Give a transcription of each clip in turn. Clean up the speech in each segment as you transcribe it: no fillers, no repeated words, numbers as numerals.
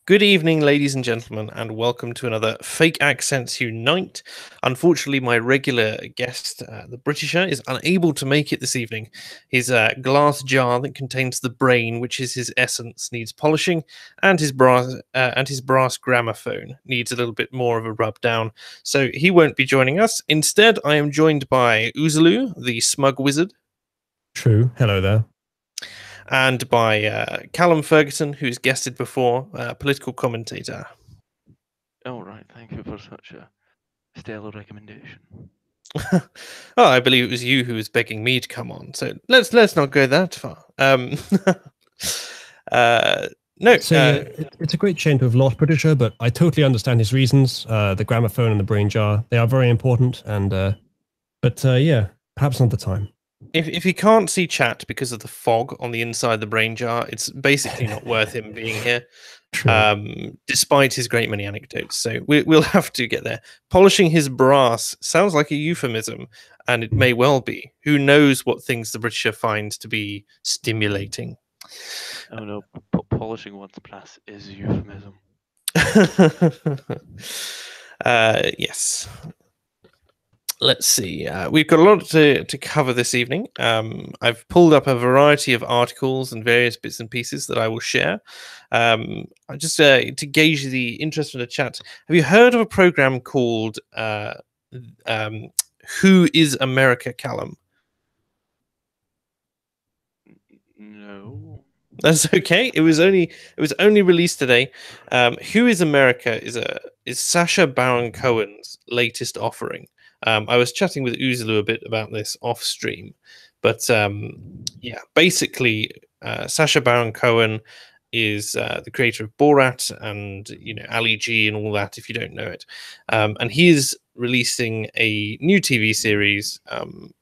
Good evening, ladies and gentlemen, and welcome to another Fake Accents Unite. Unfortunately, my regular guest, the Britisher, is unable to make it this evening. His glass jar that contains the brain, which is his essence, needs polishing, and his brass gramophone needs a little bit more of a rub down. So he won't be joining us. Instead, I am joined by Uzalu, the smug wizard. True. Hello there. And by Calum Ferguson, who's guested before, political commentator. Oh, right. Thank you for such a stellar recommendation. Oh, I believe it was you who was begging me to come on. So let's not go that far. No, it's a great shame to have lost Britisher, but I totally understand his reasons. The gramophone and the brain jar, they are very important. And yeah, perhaps another time. If he can't see chat because of the fog on the inside the brain jar, it's basically not worth him being here. Despite his great many anecdotes. So we'll have to get there. Polishing his brass sounds like a euphemism, and it may well be. Who knows what things the Britisher finds to be stimulating? Oh no, polishing one's brass is a euphemism. Yes. Let's see. We've got a lot to cover this evening. I've pulled up a variety of articles and various bits and pieces that I will share. Just to gauge the interest in the chat, have you heard of a program called Who is America, Calum? No. That's okay. It was only released today. Who is America is Sacha Baron Cohen's latest offering. I was chatting with Uzalu a bit about this off stream, but yeah, basically, Sacha Baron Cohen is the creator of Borat and Ali G and all that. If you don't know it, and he is releasing a new TV series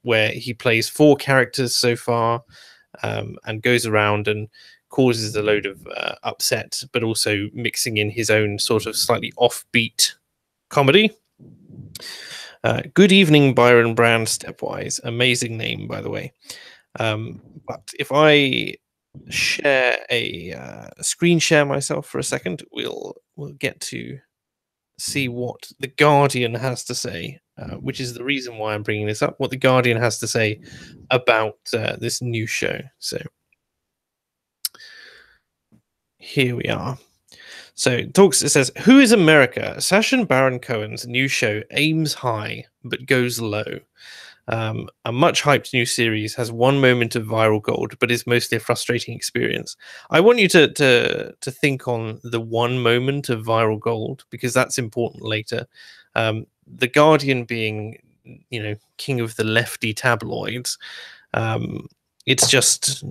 where he plays 4 characters so far, and goes around and causes a load of upset, but also mixing in his own sort of slightly offbeat comedy. Good evening, Byron Brand Stepwise. Amazing name, by the way. But if I share a screen share myself for a second, we'll get to see what the Guardian has to say, which is the reason why I'm bringing this up. What the Guardian has to say about this new show. So here we are. So it says, Who is America? Sacha Baron Cohen's new show aims high but goes low. A much hyped new series has one moment of viral gold, but is mostly a frustrating experience. I want you to think on the one moment of viral gold, because that's important later. The Guardian being, king of the lefty tabloids. It's just,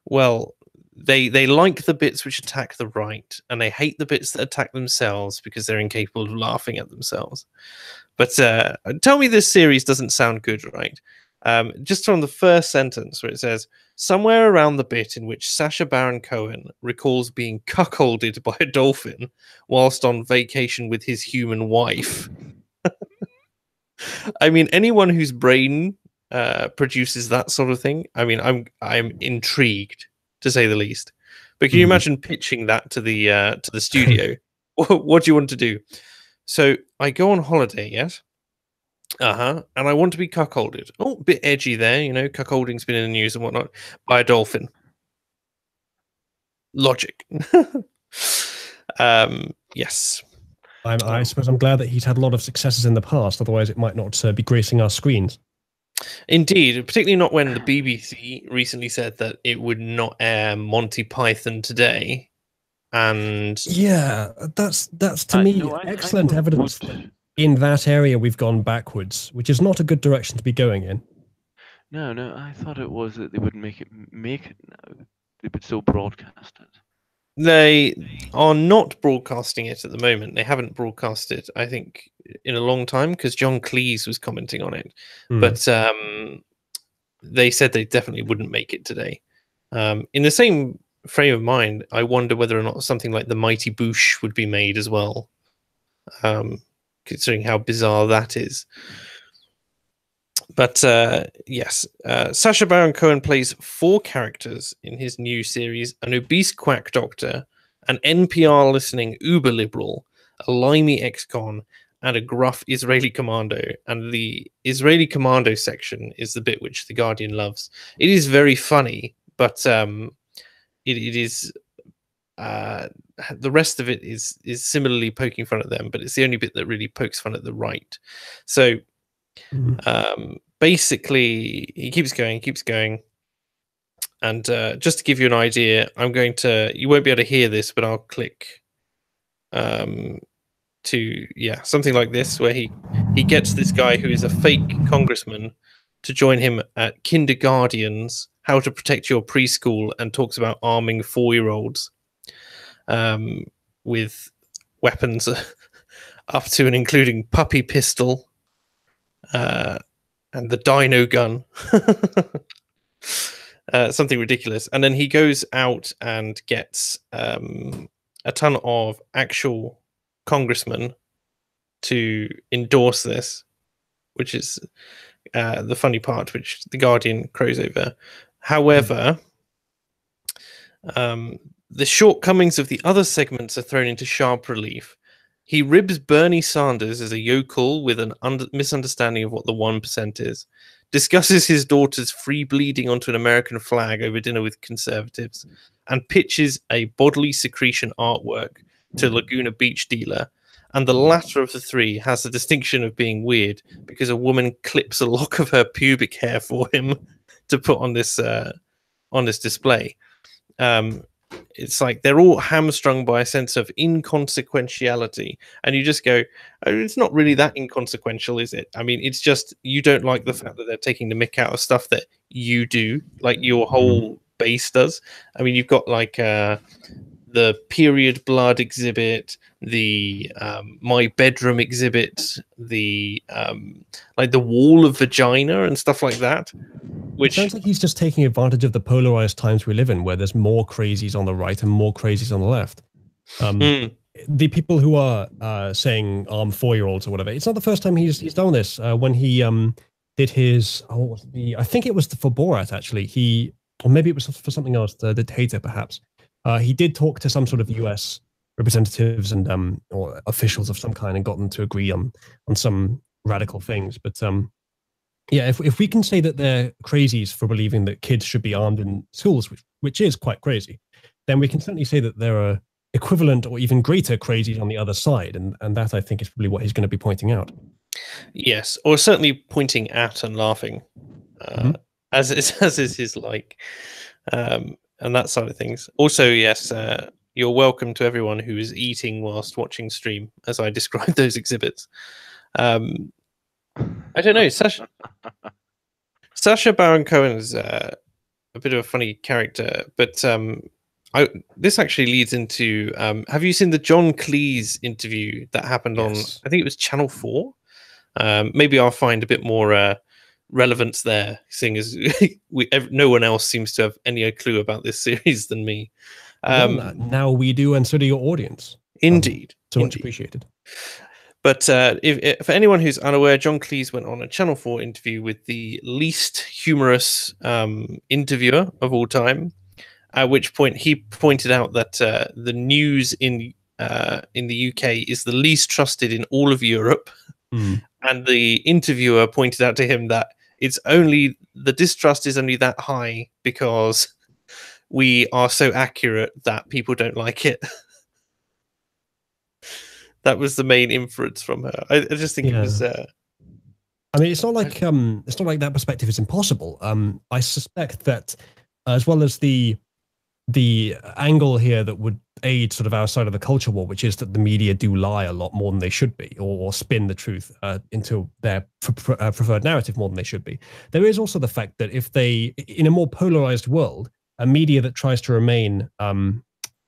well, they like the bits which attack the right, and they hate the bits that attack themselves because they're incapable of laughing at themselves. But tell me this series doesn't sound good, right? Just from the first sentence where it says, somewhere around the bit in which Sacha Baron Cohen recalls being cuckolded by a dolphin whilst on vacation with his human wife. I mean, anyone whose brain produces that sort of thing, I mean, I'm intrigued, to say the least. But can you imagine pitching that to the studio? What do you want to do? So I go on holiday, yes? And I want to be cuckolded. Oh, a bit edgy there, cuckolding's been in the news and whatnot, by a dolphin. Logic. Yes. I suppose I'm glad that he's had a lot of successes in the past, otherwise it might not be gracing our screens. Indeed, particularly not when the BBC recently said that it would not air Monty Python today. And yeah, that's to me excellent evidence that in that area we've gone backwards, which is not a good direction to be going in. No, I thought it was that they would make it now. They would still broadcast it. They are not broadcasting it at the moment. They haven't broadcast it, I think, in a long time, because John Cleese was commenting on it. But they said they definitely wouldn't make it today. In the same frame of mind, I wonder whether or not something like The Mighty Boosh would be made as well, considering how bizarre that is. But yes, Sacha Baron Cohen plays 4 characters in his new series: an obese quack doctor, an NPR listening uber liberal, a limey ex-con, and a gruff Israeli commando. And the Israeli commando section is the bit which The Guardian loves. It is very funny, but it is the rest of it is similarly poking fun at them, but it's the only bit that really pokes fun at the right. So basically, he keeps going. And just to give you an idea, you won't be able to hear this, but I'll click to something like this, where he gets this guy who is a fake congressman to join him at Kindergardians, How to Protect Your Preschool, and talks about arming 4-year-olds with weapons up to and including puppy pistol and the dino gun. Something ridiculous. And then he goes out and gets a ton of actual congressmen to endorse this, which is the funny part, which The Guardian crows over. However, the shortcomings of the other segments are thrown into sharp relief. He ribs Bernie Sanders as a yokel with an misunderstanding of what the 1% is, discusses his daughter's free bleeding onto an American flag over dinner with conservatives, and pitches a bodily secretion artwork to Laguna Beach dealer. And the latter of the three has the distinction of being weird because a woman clips a lock of her pubic hair for him to put on this display. It's like they're all hamstrung by a sense of inconsequentiality, and you just go, oh, it's not really that inconsequential, is it? I mean, it's just you don't like the fact that they're taking the mick out of stuff that you do, like your whole base does. I mean, you've got like the period blood exhibit, the my bedroom exhibit, the like the wall of vagina and stuff like that. Which sounds like he's just taking advantage of the polarized times we live in, where there's more crazies on the right and more crazies on the left. The people who are saying arm 4-year-olds or whatever, it's not the first time he's done this. When he did his, I think it was for Borat actually. Or maybe it was for something else, the dictator perhaps. He did talk to some sort of US representatives and or officials of some kind and got them to agree on some radical things. But yeah, if we can say that they're crazies for believing that kids should be armed in schools, which is quite crazy, then we can certainly say that there are equivalent or even greater crazies on the other side, and that I think is probably what he's going to be pointing out. Yes, or certainly pointing at and laughing, as is his like, and that side of things. Also, yes, you're welcome to everyone who is eating whilst watching stream, as I describe those exhibits. I don't know, Sacha Baron Cohen is a bit of a funny character, but this actually leads into have you seen the John Cleese interview that happened on, I think it was Channel 4? Maybe I'll find a bit more relevance there, seeing as no one else seems to have any clue about this series than me. Now we do, and so do your audience. Indeed. So much appreciated. But if for anyone who's unaware, John Cleese went on a Channel 4 interview with the least humorous interviewer of all time, at which point he pointed out that the news in the UK is the least trusted in all of Europe. And the interviewer pointed out to him that the distrust is only that high because we are so accurate that people don't like it. That was the main inference from her. I just think it was. I mean, it's not like that perspective is impossible. I suspect that, as well as the angle here that would aid sort of our side of the culture war, which is that the media do lie a lot more than they should be, or spin the truth into their preferred narrative more than they should be. There is also the fact that if they, in a more polarized world, a media that tries to remain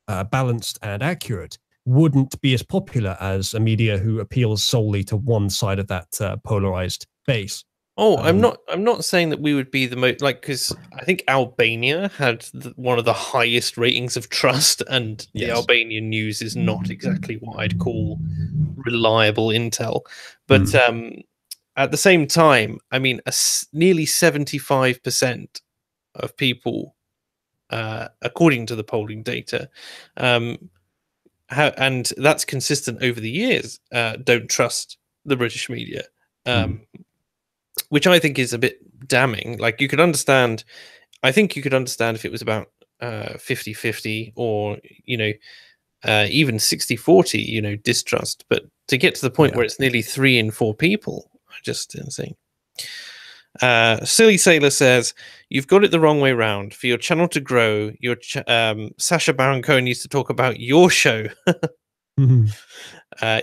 balanced and accurate wouldn't be as popular as a media who appeals solely to one side of that polarized base. Oh, I'm not saying that we would be the most, like, because I think Albania had one of the highest ratings of trust, and the Albanian news is not exactly what I'd call reliable intel. But at the same time, I mean, nearly 75% of people, according to the polling data, and that's consistent over the years, don't trust the British media, which I think is a bit damning. Like, you could understand, I think you could understand if it was about 50-50 or, even 60-40, distrust. But to get to the point where it's nearly 3 in 4 people, just insane. Silly Sailor says, you've got it the wrong way round. For your channel to grow, your Sacha Baron Cohen needs to talk about your show.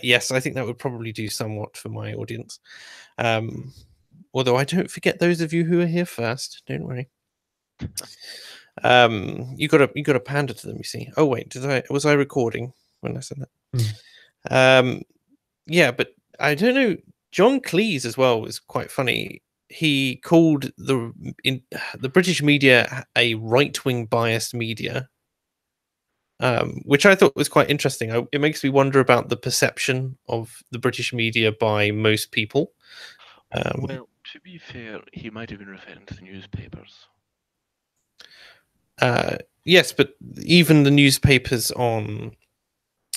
Yes, I think that would probably do somewhat for my audience. Although I don't forget those of you who are here first. Don't worry. You got to pander to them, you see. Oh wait, was I recording when I said that? Yeah, but I don't know. John Cleese as well was quite funny. He called the British media a right-wing biased media, which I thought was quite interesting. It makes me wonder about the perception of the British media by most people. Well, to be fair, he might have been referring to the newspapers. Yes, but even the newspapers on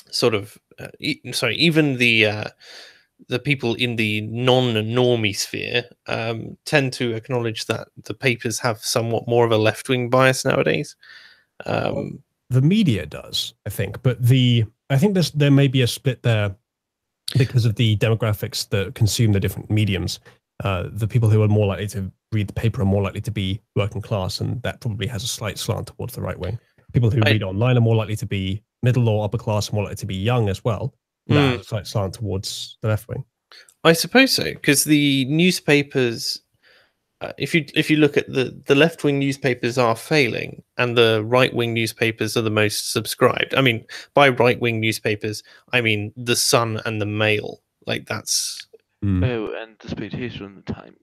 sort of even the people in the non-normie sphere tend to acknowledge that the papers have somewhat more of a left-wing bias nowadays. The media does, I think, but I think there may be a split there because of the demographics that consume the different mediums. The people who are more likely to read the paper are more likely to be working class, and that probably has a slight slant towards the right wing. People who read online are more likely to be middle or upper class, more likely to be young as well. That has a slight slant towards the left wing. I suppose so, because the newspapers, if you look at the left wing newspapers are failing, and the right wing newspapers are the most subscribed. I mean, by right wing newspapers, I mean the Sun and the Mail. Like, that's Oh, and the Spectator and the Times.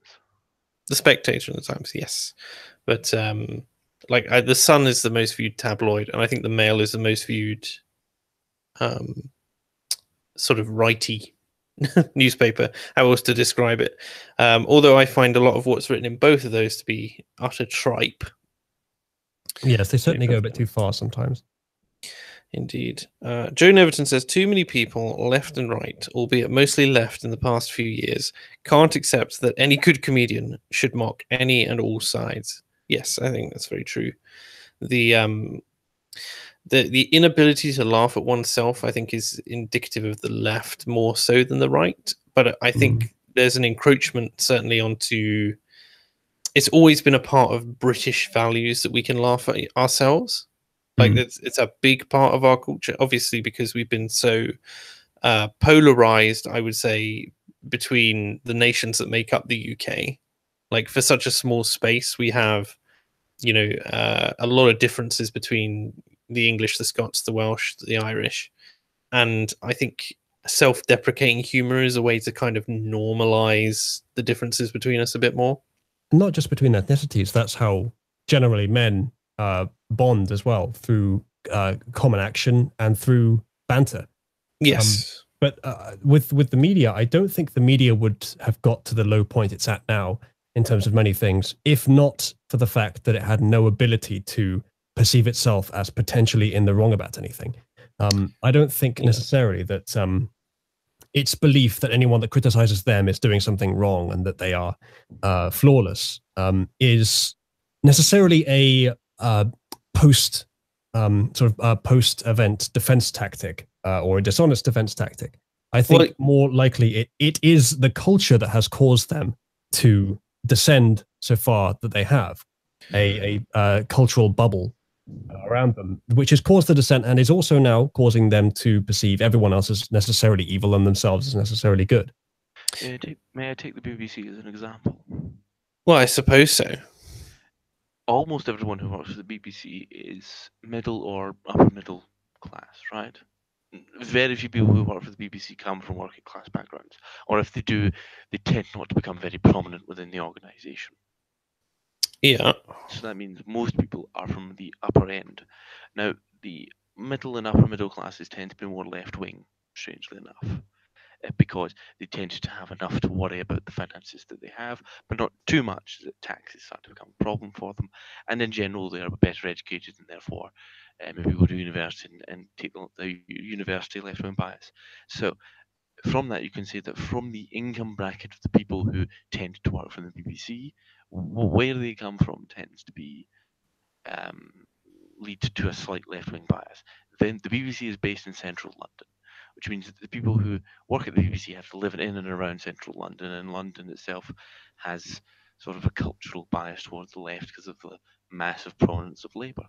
The Spectator and the Times, yes, but the Sun is the most viewed tabloid, and I think the Mail is the most viewed sort of righty newspaper, how else to describe it. Although I find a lot of what's written in both of those to be utter tripe. Yes, they certainly go a bit too far sometimes. Indeed. Joan Everton says, too many people, left and right, albeit mostly left in the past few years, can't accept that any good comedian should mock any and all sides. Yes, I think that's very true. The inability to laugh at oneself, I think, is indicative of the left more so than the right. But I think there's an encroachment certainly onto. It's always been a part of British values that we can laugh at ourselves. Like, it's a big part of our culture, obviously, because we've been so polarized, I would say, between the nations that make up the UK. Like, for such a small space, we have, a lot of differences between the English, the Scots, the Welsh, the Irish. And I think self-deprecating humor is a way to kind of normalize the differences between us a bit more. Not just between ethnicities, that's how generally men bond as well, through common action and through banter. Yes. But with the media, I don't think the media would have got to the low point it's at now in terms of many things, if not for the fact that it had no ability to perceive itself as potentially in the wrong about anything. I don't think necessarily that its belief that anyone that criticizes them is doing something wrong and that they are flawless is necessarily a post-event defense tactic or a dishonest defense tactic. I think more likely it is the culture that has caused them to descend so far that they have a cultural bubble around them, which has caused the descent and is also now causing them to perceive everyone else as necessarily evil and themselves as necessarily good. May I take the BBC as an example? Well, I suppose so. Almost everyone who works for the BBC is middle or upper middle class, right? Very few people who work for the BBC come from working class backgrounds, or if they do, they tend not to become very prominent within the organisation. Yeah. So that means most people are from the upper end. Now, the middle and upper middle classes tend to be more left-wing, strangely enough, because they tend to have enough to worry about the finances that they have, but not too much that taxes start to become a problem for them. And in general, they are better educated and therefore maybe go to university and take the university left-wing bias. So from that, you can say that from the income bracket of the people who tend to work for the BBC, where they come from tends to be lead to a slight left-wing bias. Then the BBC is based in central London, which means that the people who work at the BBC have to live in and around central London, and London itself has sort of a cultural bias towards the left because of the massive prominence of Labour.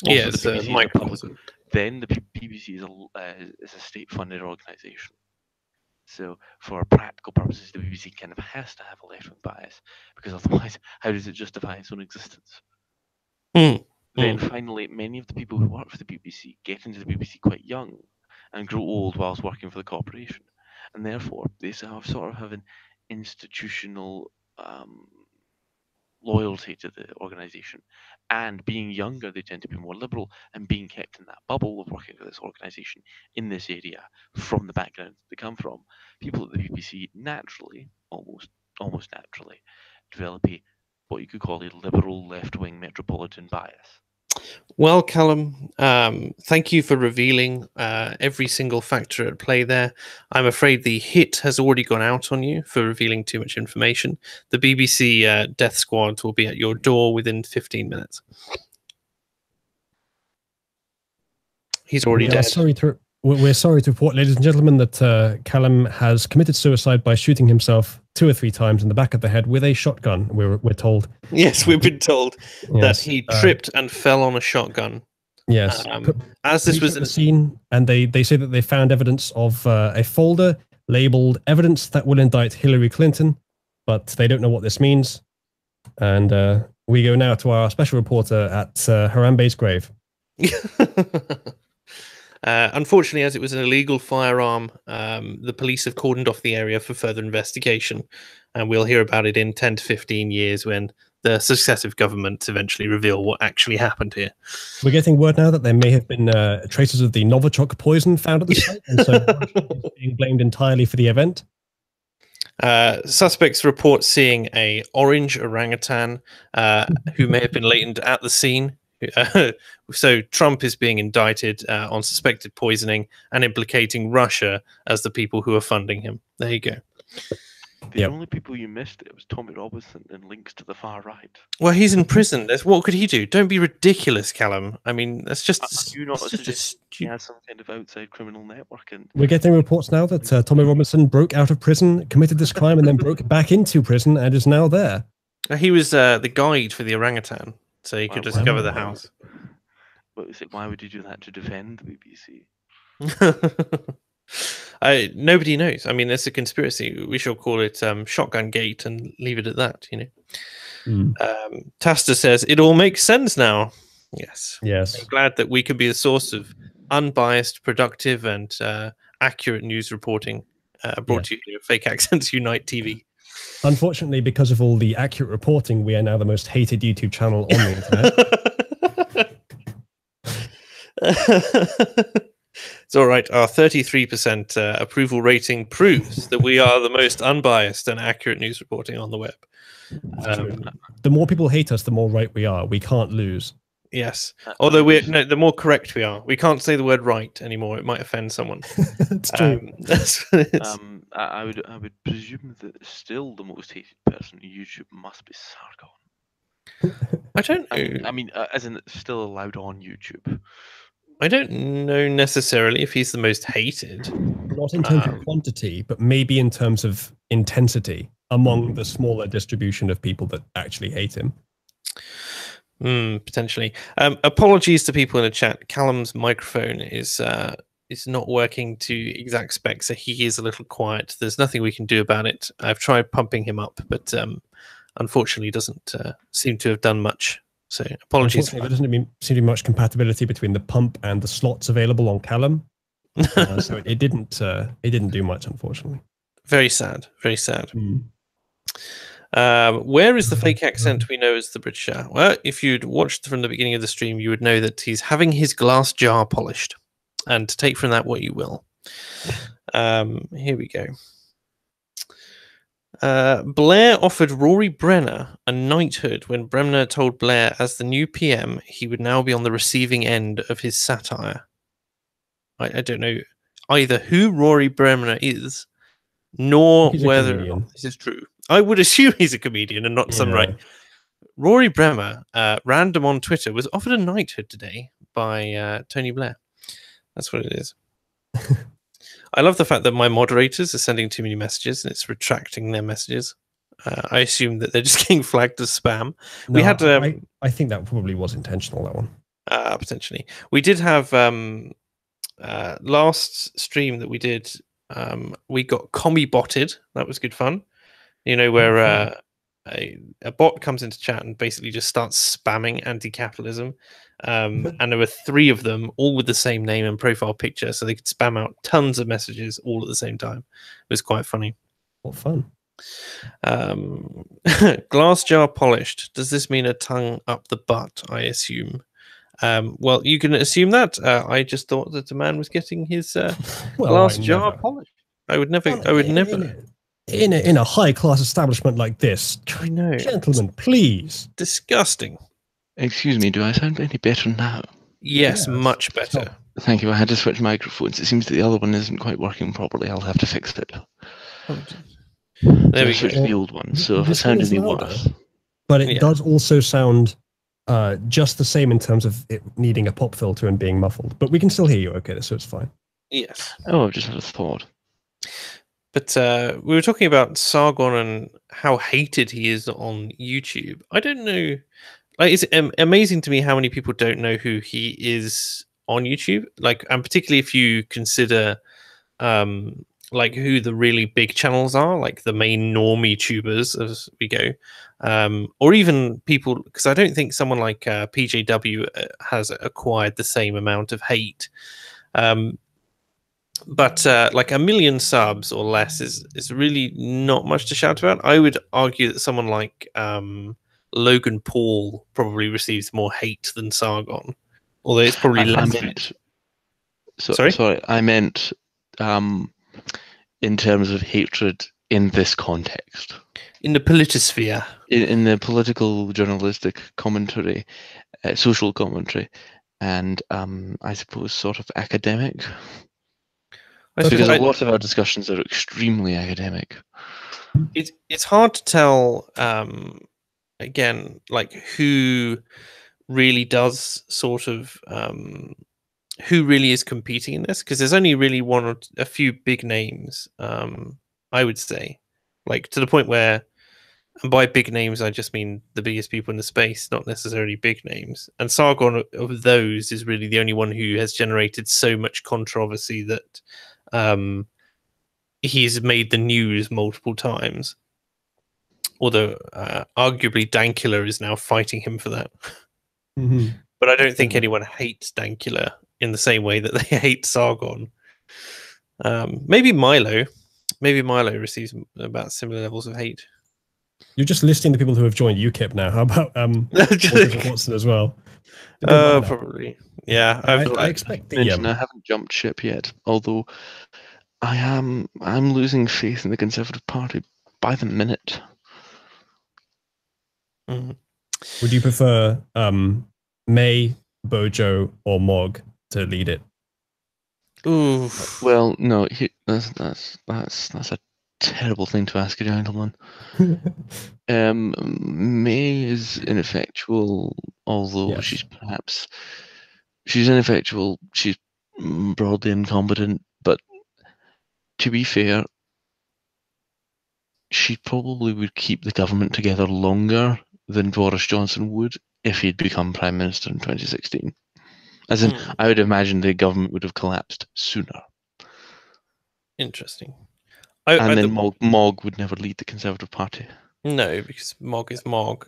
Yeah, it's microcosm. Then the BBC is a state-funded organisation. So, for practical purposes, the BBC kind of has to have a left-wing bias, because otherwise, how does it justify its own existence? Then, finally, many of the people who work for the BBC get into the BBC quite young and grow old whilst working for the corporation, and therefore they sort of have an institutional loyalty to the organisation. And being younger, they tend to be more liberal, and being kept in that bubble of working for this organisation in this area from the background they come from, people at the BBC naturally, almost naturally, develop what you could call a liberal left-wing metropolitan bias. Well, Calum, thank you for revealing every single factor at play there. I'm afraid the hit has already gone out on you for revealing too much information. The BBC death squad will be at your door within 15 minutes. He's already dead. We're sorry to report, ladies and gentlemen, that Calum has committed suicide by shooting himself 2 or 3 times in the back of the head with a shotgun. We're told. Yes, we've been told that he tripped and fell on a shotgun. Yes. As this was in the scene, and they say that they found evidence of a folder labeled "Evidence that will indict Hillary Clinton," but they don't know what this means. And we go now to our special reporter at Harambe's grave. Unfortunately, as it was an illegal firearm, the police have cordoned off the area for further investigation, and we'll hear about it in 10 to 15 years when the successive governments eventually reveal what actually happened here. We're getting word now that there may have been traces of the Novichok poison found at the site, and so it's being blamed entirely for the event. Suspects report seeing a orange orangutan who may have been latent at the scene. So Trump is being indicted on suspected poisoning and implicating Russia as the people who are funding him. There you go. The only people you missed it was Tommy Robinson and links to the far right. Well, he's in prison. What could he do? Don't be ridiculous, Calum. I mean, that's just. Are you not suggesting he has some kind of outside criminal network? And we're getting reports now that Tommy Robinson broke out of prison, committed this crime, and then broke back into prison and is now there. He was the guide for the orangutan, so he could discover the house. Why would you do that to defend the BBC? Nobody knows. I mean, it's a conspiracy. We shall call it Shotgun Gate and leave it at that, you know. Tasta says, it all makes sense now. Yes. Yes. I'm glad that we can be the source of unbiased, productive, and accurate news reporting brought to you Fake Accents Unite TV. Unfortunately, because of all the accurate reporting, we are now the most hated YouTube channel on the internet. It's all right. Our 33% approval rating proves that we are the most unbiased and accurate news reporting on the web. The more people hate us, the more right we are. We can't lose. Yes. Although the more correct we are. We can't say the word right anymore. It might offend someone. That's true. I would presume that still the most hated person on YouTube must be Sargon. I don't know. I mean, as in still allowed on YouTube. I don't know necessarily if he's the most hated. Not in terms of quantity, but maybe in terms of intensity among the smaller distribution of people that actually hate him. Potentially. Apologies to people in the chat. Callum's microphone is not working to exact specs, so he is a little quiet. There's nothing we can do about it. I've tried pumping him up, but unfortunately doesn't seem to have done much. So apologies. There doesn't seem to be much compatibility between the pump and the slots available on Calum. So it didn't do much, unfortunately. Very sad. Very sad. Where is the fake accent we know as the British? Well, if you'd watched from the beginning of the stream, you would know that he's having his glass jar polished. And take from that what you will. Here we go. Blair offered Rory Brenner a knighthood when Bremner told Blair, as the new PM, he would now be on the receiving end of his satire. I don't know either who Rory Brenner is, nor whether or not this is true. I would assume he's a comedian and not some right. Rory Bremer, random on Twitter, was offered a knighthood today by Tony Blair. That's what it is. I love the fact that my moderators are sending too many messages and it's retracting their messages. I assume that they're just getting flagged as spam. No, we had. I think that probably was intentional. That one. Potentially. We did have last stream that we did. We got commie-botted. That was good fun. You know, where a bot comes into chat and basically just starts spamming anti-capitalism. And there were 3 of them, all with the same name and profile picture, so they could spam out tons of messages all at the same time. It was quite funny. What fun. Glass jar polished. Does this mean a tongue up the butt? I assume. Well, you can assume that. I just thought that the man was getting his glass jar polished. I would never. In a high class establishment like this. I know, gentlemen, please. Disgusting. Excuse me, do I sound any better now? Yes, much better. Oh, thank you. I had to switch microphones. It seems that the other one isn't quite working properly. I'll have to fix it. There we go. The old one, so if it sounded any worse. But it does also sound just the same in terms of it needing a pop filter and being muffled. But we can still hear you okay, so it's fine. Yes. Oh, I've just had a thought. But we were talking about Sargon and how hated he is on YouTube. I don't know. Like, it's amazing to me how many people don't know who he is on YouTube. Like, and particularly if you consider like who the really big channels are, like the main normie tubers as we go, or even people, because I don't think someone like PJW has acquired the same amount of hate. But like 1 million subs or less is really not much to shout about. I would argue that someone like Logan Paul probably receives more hate than Sargon, although it's probably less. Sorry, I meant in terms of hatred in this context. In the politisphere. In the political journalistic commentary, social commentary, and I suppose sort of academic. Because a lot of our discussions are extremely academic. It's hard to tell, again, like who really does sort of, who really is competing in this, because there's only really one or a few big names, I would say, like to the point where, and by big names I just mean the biggest people in the space, not necessarily big names. And Sargon of those is really the only one who has generated so much controversy that he's made the news multiple times. Although arguably Dankula is now fighting him for that. Mm-hmm. But I don't think anyone hates Dankula in the same way that they hate Sargon. Maybe Milo. Maybe Milo receives about similar levels of hate. You're just listing the people who have joined UKIP now. How about Watson as well? Probably. Yeah. I expect I haven't jumped ship yet, although I'm losing faith in the Conservative Party by the minute. Mm-hmm. Would you prefer May, Bojo, or Mog to lead it? Ooh. Well, no, that's a terrible thing to ask a gentleman. May is ineffectual, although she's ineffectual. She's broadly incompetent, but to be fair, she probably would keep the government together longer than Boris Johnson would if he'd become Prime Minister in 2016. As in, I would imagine the government would have collapsed sooner. Interesting. Mog would never lead the Conservative Party. No, because Mog is Mog.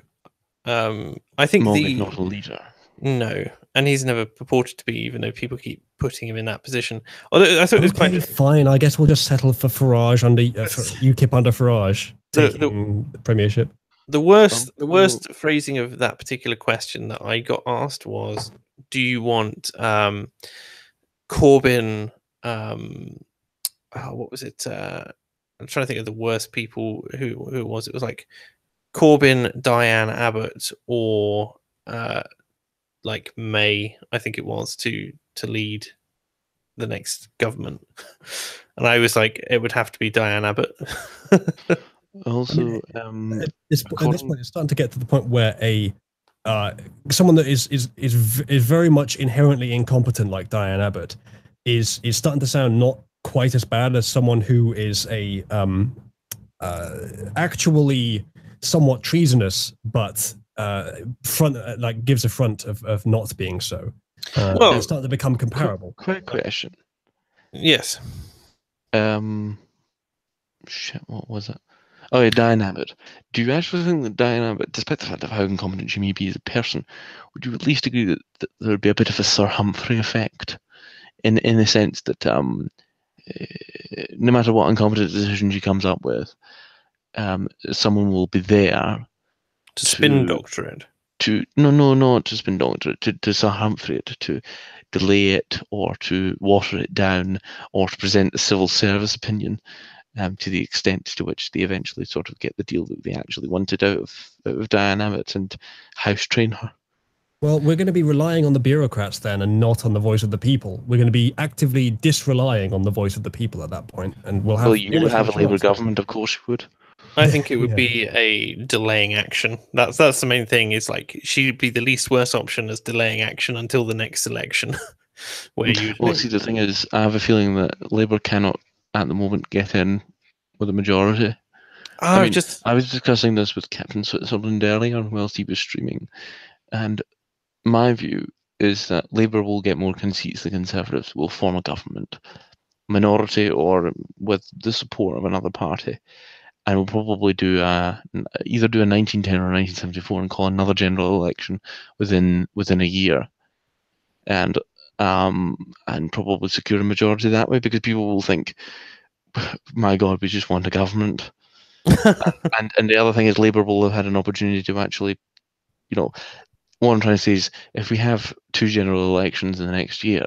I think Mog is not a leader. No, and he's never purported to be, even though people keep putting him in that position. Although I thought it was quite fine. I guess we'll just settle for Farage under UKIP under Farage taking the premiership. The worst phrasing of that particular question that I got asked was, "Do you want Corbyn? What was it? I'm trying to think of the worst people who it was. It was like Corbyn, Diane Abbott, or like May, I think it was, to lead the next government. And I was like, it would have to be Diane Abbott. Also, at this point, it's starting to get to the point where someone that is very much inherently incompetent, like Diane Abbott, is starting to sound not quite as bad as someone who is actually somewhat treasonous, but gives a front of not being so. Well, it's starting to become comparable. Quick question. Yes. Shit, what was it? Oh yeah, Diane Abbott. Do you actually think that Diane Abbott, despite the fact of how incompetent she may be as a person, would you at least agree that there would be a bit of a Sir Humphrey effect, in the sense that no matter what incompetent decision she comes up with, someone will be there to spin doctor it. Not to spin doctor it, to Sir Humphrey it, to delay it, or to water it down, or to present the civil service opinion. To the extent to which they eventually sort of get the deal that they actually wanted out of Diane Abbott and house train her. Well, we're going to be relying on the bureaucrats then, and not on the voice of the people. We're going to be actively disrelying on the voice of the people at that point, and we'll have. Well, you would have a Labour government, of course you would. I think it would be a delaying action. That's the main thing. Is like she'd be the least worst option as delaying action until the next election. Well, see, the thing is, I have a feeling that Labour cannot at the moment get in with a majority. I was discussing this with Captain Switzerland earlier whilst he was streaming, and my view is that Labour will get more conceded. The Conservatives will form a government, minority or with the support of another party, and will probably do either do a 1910 or 1974 and call another general election within a year, and probably secure a majority that way, because people will think, my God, we just want a government. and the other thing is, Labour will have had an opportunity to actually, what I'm trying to say is, if we have 2 general elections in the next year,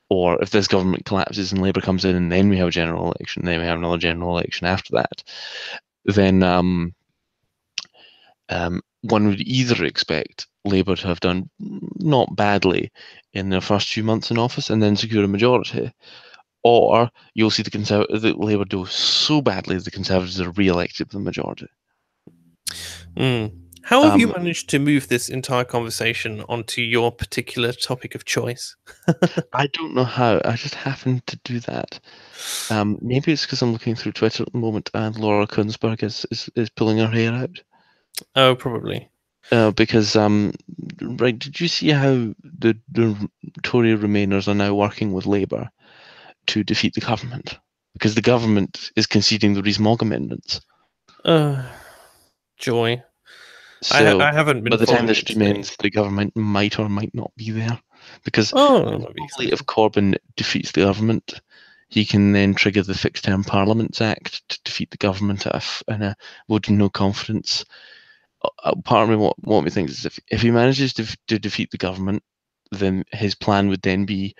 or if this government collapses and Labour comes in and then we have a general election, then we have another general election after that, then one would either expect Labour to have done not badly in their first few months in office and then secure a majority, or you'll see the Labour do so badly the Conservatives are re-elected with the majority. How have you managed to move this entire conversation onto your particular topic of choice? I don't know how. I just happened to do that. Maybe it's because I'm looking through Twitter at the moment and Laura Kunsberg is pulling her hair out. Oh, probably. Because, right, did you see how the Tory Remainers are now working with Labour to defeat the government? Because the government is conceding the Rees-Mogg amendments. Joy. So I haven't been. By the time this stream ends, the government might or might not be there. Because probably if Corbyn defeats the government, he can then trigger the Fixed Term Parliaments Act to defeat the government in a vote of no confidence. Part of me, what we think is, if he manages to defeat the government, then his plan would then be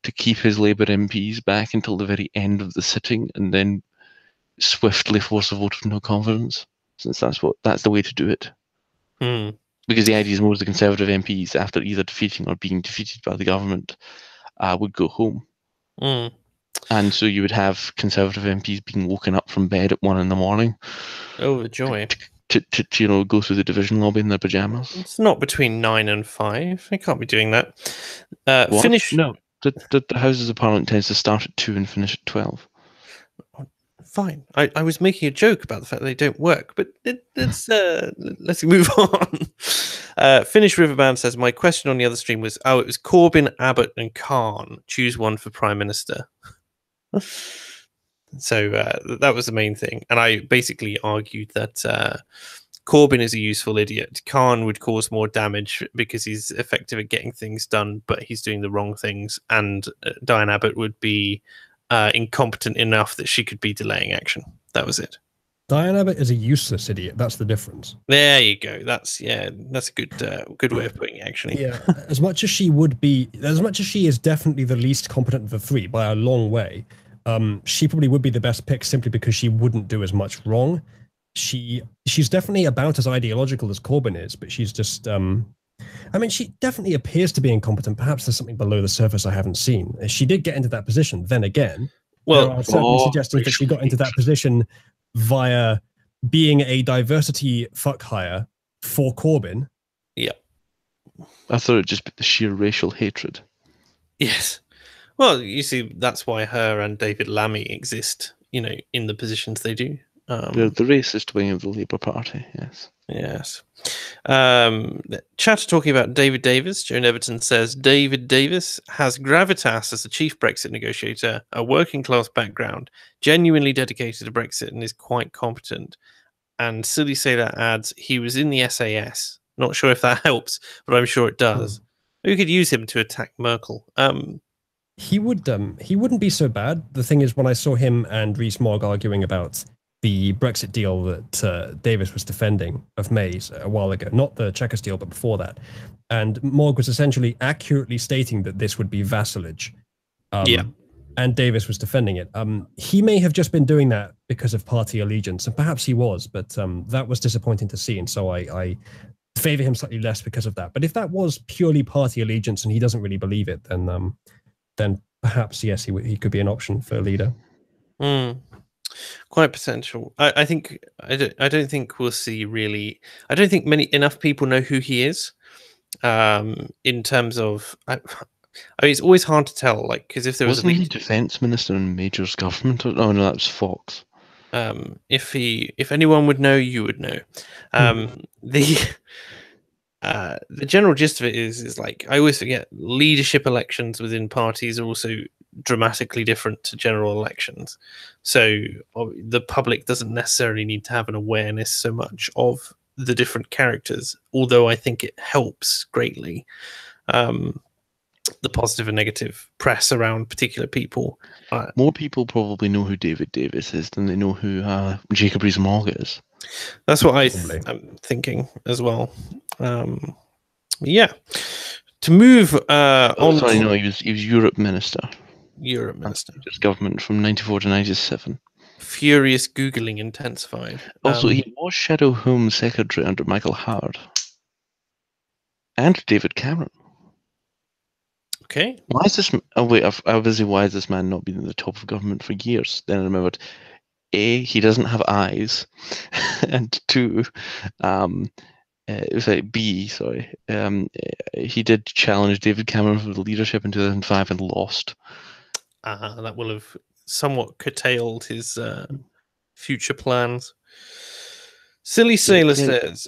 to keep his Labour MPs back until the very end of the sitting, and then swiftly force a vote of no confidence, since that's the way to do it. Because the idea is most of the Conservative MPs, after either defeating or being defeated by the government, would go home. And so you would have Conservative MPs being woken up from bed at 1 a.m. Oh, the joy. To go through the division lobby in their pajamas. It's not between 9 and 5. They can't be doing that. Finish. No, the Houses of Parliament tends to start at 2 and finish at 12. Fine. I was making a joke about the fact that they don't work, but let's move on. Finnish Riverband says, my question on the other stream was, it was Corbyn, Abbott and Khan. Choose one for Prime Minister. So that was the main thing. And I basically argued that Corbyn is a useful idiot. Khan would cause more damage because he's effective at getting things done, but he's doing the wrong things. And Diane Abbott would be incompetent enough that she could be delaying action. That was it. Diane Abbott is a useless idiot. That's the difference. There you go. That's a good way of putting it, actually. Yeah. As much as she is definitely the least competent of the three by a long way, she probably would be the best pick simply because she wouldn't do as much wrong. She's definitely about as ideological as Corbyn is, but she's just I mean, she definitely appears to be incompetent. Perhaps there's something below the surface I haven't seen. She did get into that position. Then again, there are certainly suggestions that she got into that position via being a diversity fuck hire for Corbyn. Yeah. I thought it'd just be the sheer racial hatred. Yes. Well, you see, that's why her and David Lammy exist, you know, in the positions they do. The racist wing of the Labour Party, yes. Yes. Chat talking about David Davis. Joan Everton says David Davis has gravitas as the chief Brexit negotiator, a working class background, genuinely dedicated to Brexit, and is quite competent. And Silly Sailor adds he was in the SAS. Not sure if that helps, but I'm sure it does. We could use him to attack Merkel. He wouldn't be so bad. The thing is, when I saw him and Rees-Mogg arguing about the Brexit deal that Davis was defending of May's a while ago, not the Chequers deal, but before that, and Mogg was essentially accurately stating that this would be vassalage. And Davis was defending it. He may have just been doing that because of party allegiance, and perhaps he was, but that was disappointing to see, and so I favor him slightly less because of that. But if that was purely party allegiance and he doesn't really believe it, then perhaps, yes, he could be an option for a leader. Quite potential. I don't think we'll see really. I don't think enough people know who he is. In terms of, I mean, it's always hard to tell. Like, because if there wasn't he defence minister in Major's government? Oh no, that was Fox. If anyone would know, you would know. The general gist of it is like, I always forget, leadership elections within parties are also dramatically different to general elections. So the public doesn't necessarily need to have an awareness so much of the different characters, although I think it helps greatly. The positive and negative press around particular people. More people probably know who David Davis is than they know who Jacob Rees-Mogg is. That's what I'm thinking as well. Yeah. To move on. Sorry, no, he was Europe Minister. Europe Minister. Just government from 94 to 97. Furious Googling intensified. Also, he was Shadow Home Secretary under Michael Howard. And David Cameron. Okay. Why is this? Oh wait, I was saying, why has this man not been at the top of government for years? Then I remembered, A, he doesn't have eyes, and two, it was like B. Sorry, he did challenge David Cameron for the leadership in 2005 and lost. That will have somewhat curtailed his future plans. Silly Sailor says,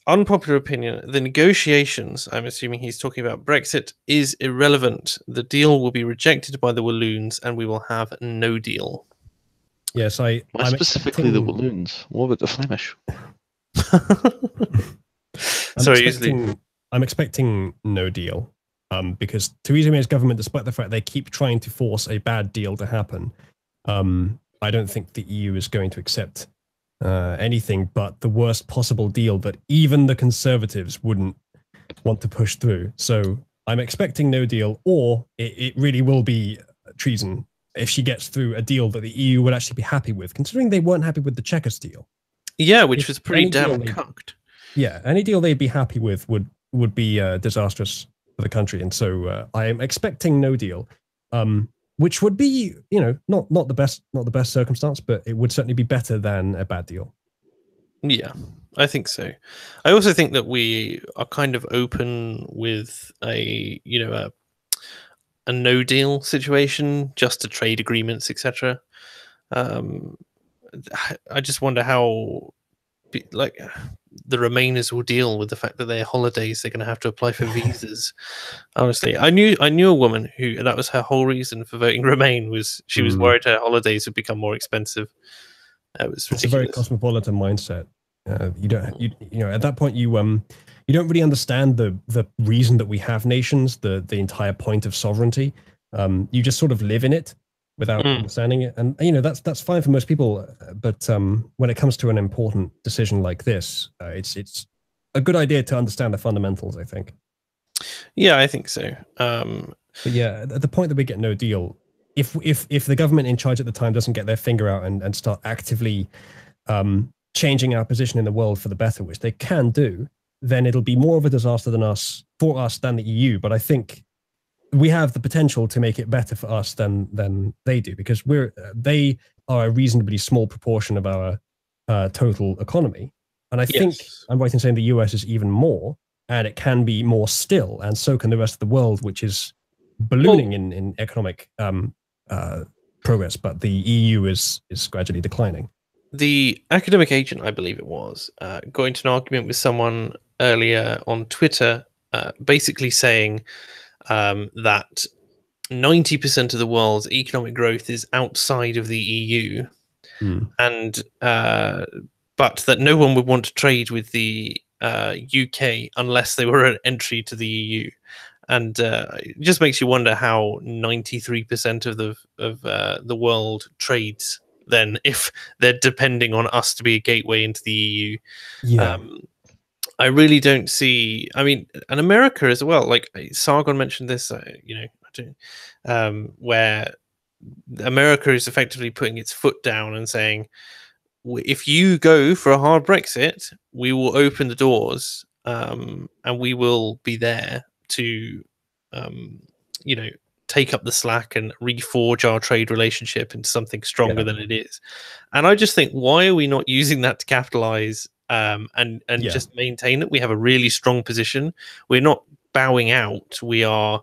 unpopular opinion, the negotiations, I'm assuming he's talking about Brexit, is irrelevant. The deal will be rejected by the Walloons and we will have no deal. Yes, Why specifically the Walloons? What about the Flemish? I'm expecting no deal. Because Theresa May's government, despite the fact they keep trying to force a bad deal to happen, I don't think the EU is going to accept anything but the worst possible deal that even the Conservatives wouldn't want to push through. So I'm expecting no deal, or it really will be treason if she gets through a deal that the EU would actually be happy with, considering they weren't happy with the Chequers deal. Yeah, which was pretty damn cucked. Yeah, any deal they'd be happy with would be disastrous for the country, and so I am expecting no deal. Which would be, not the best circumstance, but it would certainly be better than a bad deal. Yeah, I think so. I also think that we are kind of open with a no deal situation, just to trade agreements, etc. I just wonder how, the Remainers will deal with the fact that their holidays, they're going to have to apply for visas. Honestly, I knew a woman who, that was her whole reason for voting Remain, was she was worried her holidays would become more expensive. It was ridiculous. It's a very cosmopolitan mindset. At that point you don't really understand the reason that we have nations, the entire point of sovereignty. You just sort of live in it without understanding it, and that's fine for most people. But when it comes to an important decision like this, it's a good idea to understand the fundamentals, I think. Yeah, I think so. But yeah, at the point that we get no deal, if the government in charge at the time doesn't get their finger out and start actively changing our position in the world for the better, which they can do, then it'll be more of a disaster for us than the EU. But I think we have the potential to make it better for us than they do, because they are a reasonably small proportion of our total economy. And I think I'm right in saying the US is even more, and it can be more still, and so can the rest of the world, which is ballooning in economic progress, but the EU is gradually declining. The academic agent, I believe it was, got into an argument with someone earlier on Twitter, basically saying that 90% of the world's economic growth is outside of the EU, and but that no one would want to trade with the UK unless they were an entry to the EU. And it just makes you wonder how 93% of the world trades then, if they're depending on us to be a gateway into the EU. Yeah. I really don't see. I mean, and America as well. Like Sargon mentioned this, where America is effectively putting its foot down and saying, if you go for a hard Brexit, we will open the doors, and we will be there to, take up the slack and reforge our trade relationship into something stronger than it is. And I just think, why are we not using that to capitalize and just maintain it? We have a really strong position. We're not bowing out. We are,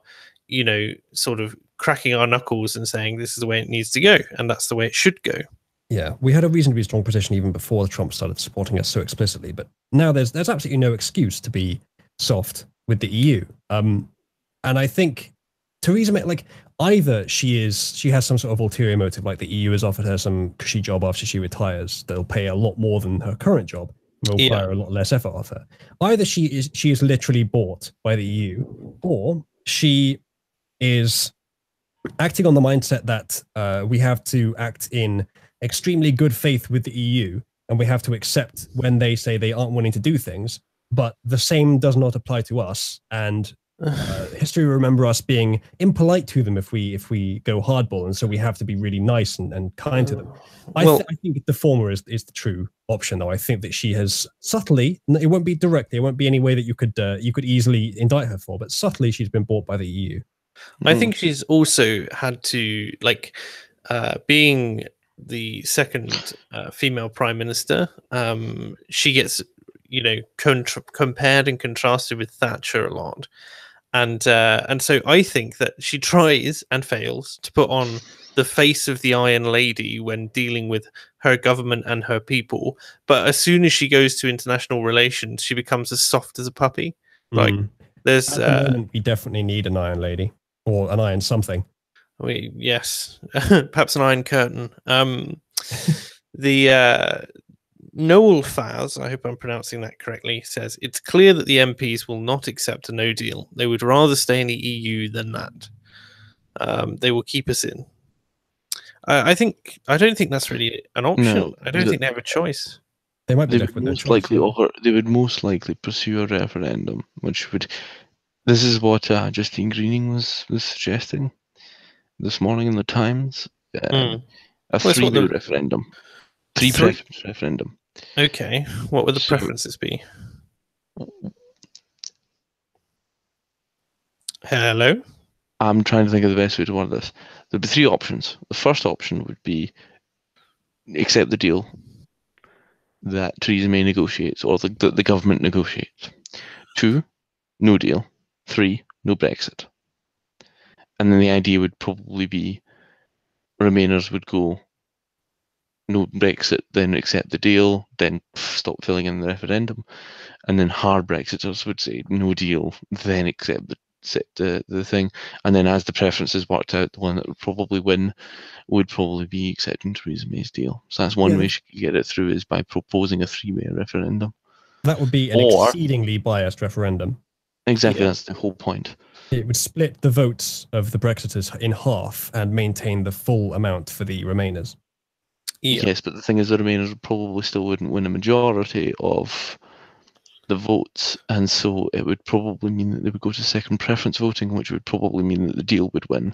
sort of cracking our knuckles and saying this is the way it needs to go, and that's the way it should go. Yeah, we had a reasonably strong position even before Trump started supporting us so explicitly, but now there's absolutely no excuse to be soft with the EU. And I think Theresa May, like, either she has some sort of ulterior motive, like the EU has offered her some cushy job after she retires that'll pay a lot more than her current job, will require a lot less effort of her. Either she is literally bought by the EU, or she is acting on the mindset that we have to act in extremely good faith with the EU, and we have to accept when they say they aren't willing to do things, but the same does not apply to us, and history will remember us being impolite to them if we go hardball, and so we have to be really nice and kind to them. I think the former is the true option, though. I think that she has subtly, it won't be directly, it won't be any way that you could easily indict her for, but subtly she's been bought by the EU. I think she's also had to, being the second female prime minister, she gets compared and contrasted with Thatcher a lot, and so I think that she tries and fails to put on the face of the Iron Lady when dealing with her government and her people, but as soon as she goes to international relations, she becomes as soft as a puppy. Like there's at the moment, we definitely need an Iron Lady or an Iron something. Yes, perhaps an Iron Curtain. The Noel Faz, I hope I'm pronouncing that correctly, says it's clear that the MPs will not accept a no deal. They would rather stay in the EU than that. They will keep us in. I don't think that's really an option. No, I don't think they have a choice. They might be they would most likely pursue a referendum, which would. This is what Justine Greening was suggesting this morning in the Times. A three-way referendum. Three-preference referendum. Okay. What would the preferences be? Hello? I'm trying to think of the best way to word this. There'd be three options. The first option would be accept the deal that Theresa May negotiates, or the government negotiates. 2, no deal. 3, no Brexit. And then the idea would probably be Remainers would go no Brexit, then accept the deal, then stop filling in the referendum. And then hard Brexiters would say no deal, then accept the thing. And then as the preferences worked out, the one that would probably win would probably be accepting Theresa May's deal. So that's one way she could get it through, is by proposing a three-way referendum. That would be an exceedingly biased referendum. Exactly, that's the whole point. It would split the votes of the Brexiters in half and maintain the full amount for the Remainers. Yes, but the thing is, the Remainers probably still wouldn't win a majority of the votes, and so it would probably mean that they would go to second preference voting, which would probably mean that the deal would win.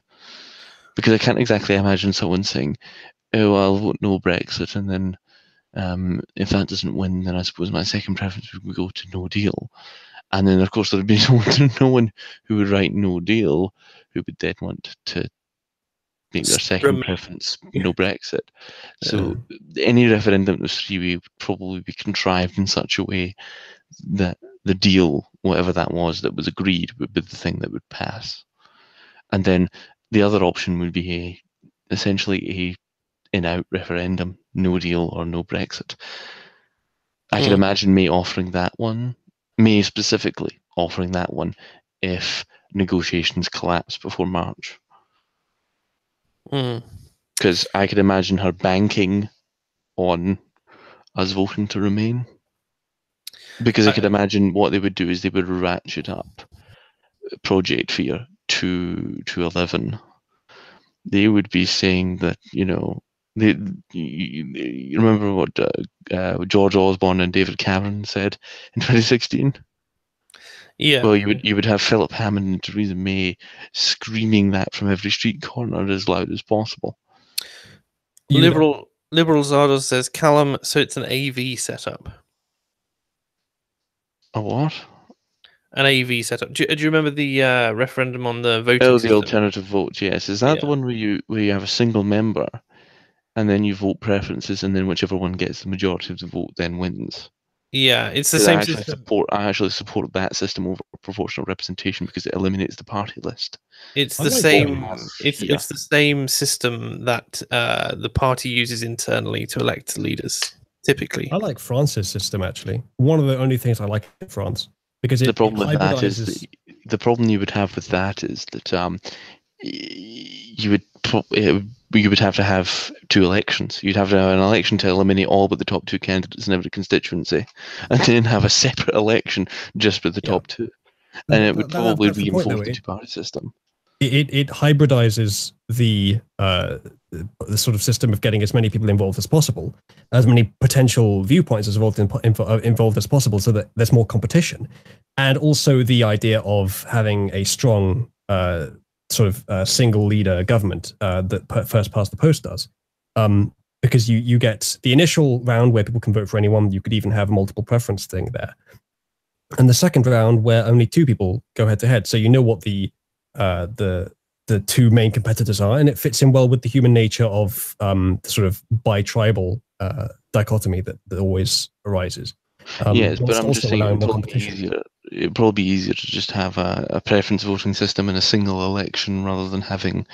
Because I can't exactly imagine someone saying, "Oh, I'll vote no Brexit," and then if that doesn't win, then I suppose my second preference would go to no deal. And then, of course, there would be no one who would write no deal who would then want to make their second preference no Brexit. So any referendum that was three-way would probably be contrived in such a way that the deal, whatever that was agreed, would be the thing that would pass. And then the other option would be essentially a in-out referendum, no deal or no Brexit. I can imagine May offering that one, May specifically offering that one, if negotiations collapse before March. Because I could imagine her banking on us voting to remain. Because I could imagine what they would do is they would ratchet up Project Fear to 11. They would be saying that, you remember what George Osborne and David Cameron said in 2016? Yeah. Well, you would have Philip Hammond and Theresa May screaming that from every street corner as loud as possible. Liberal Zardos says, Calum, so it's an AV setup. A what? An AV setup. Do you remember the referendum on the voting system? system? Alternative vote, yes. Is that the one where you have a single member and then you vote preferences and then whichever one gets the majority of the vote then wins? Yeah, it's the same system. I actually support that system over proportional representation because it eliminates the party list. It's the same. It's the same system that the party uses internally to elect leaders. Typically, I like France's system actually. One of the only things I like in France because the problem with that is the problem you would have with that is that you would have to have two elections. You'd have to have an election to eliminate all but the top two candidates in every constituency, and then have a separate election just with the top two. And it would probably reinforce the two-party system. It hybridizes the sort of system of getting as many people involved as possible, as many potential viewpoints as involved as possible, so that there's more competition, and also the idea of having a strong single leader government that first past the post does, because you get the initial round where people can vote for anyone. You could even have a multiple preference thing there, and the second round where only two people go head to head. So you know what the two main competitors are, and it fits in well with the human nature of the sort of bi-tribal dichotomy that always arises. Yes, but I'm just saying it'd probably be easier to just have a preference voting system in a single election rather than having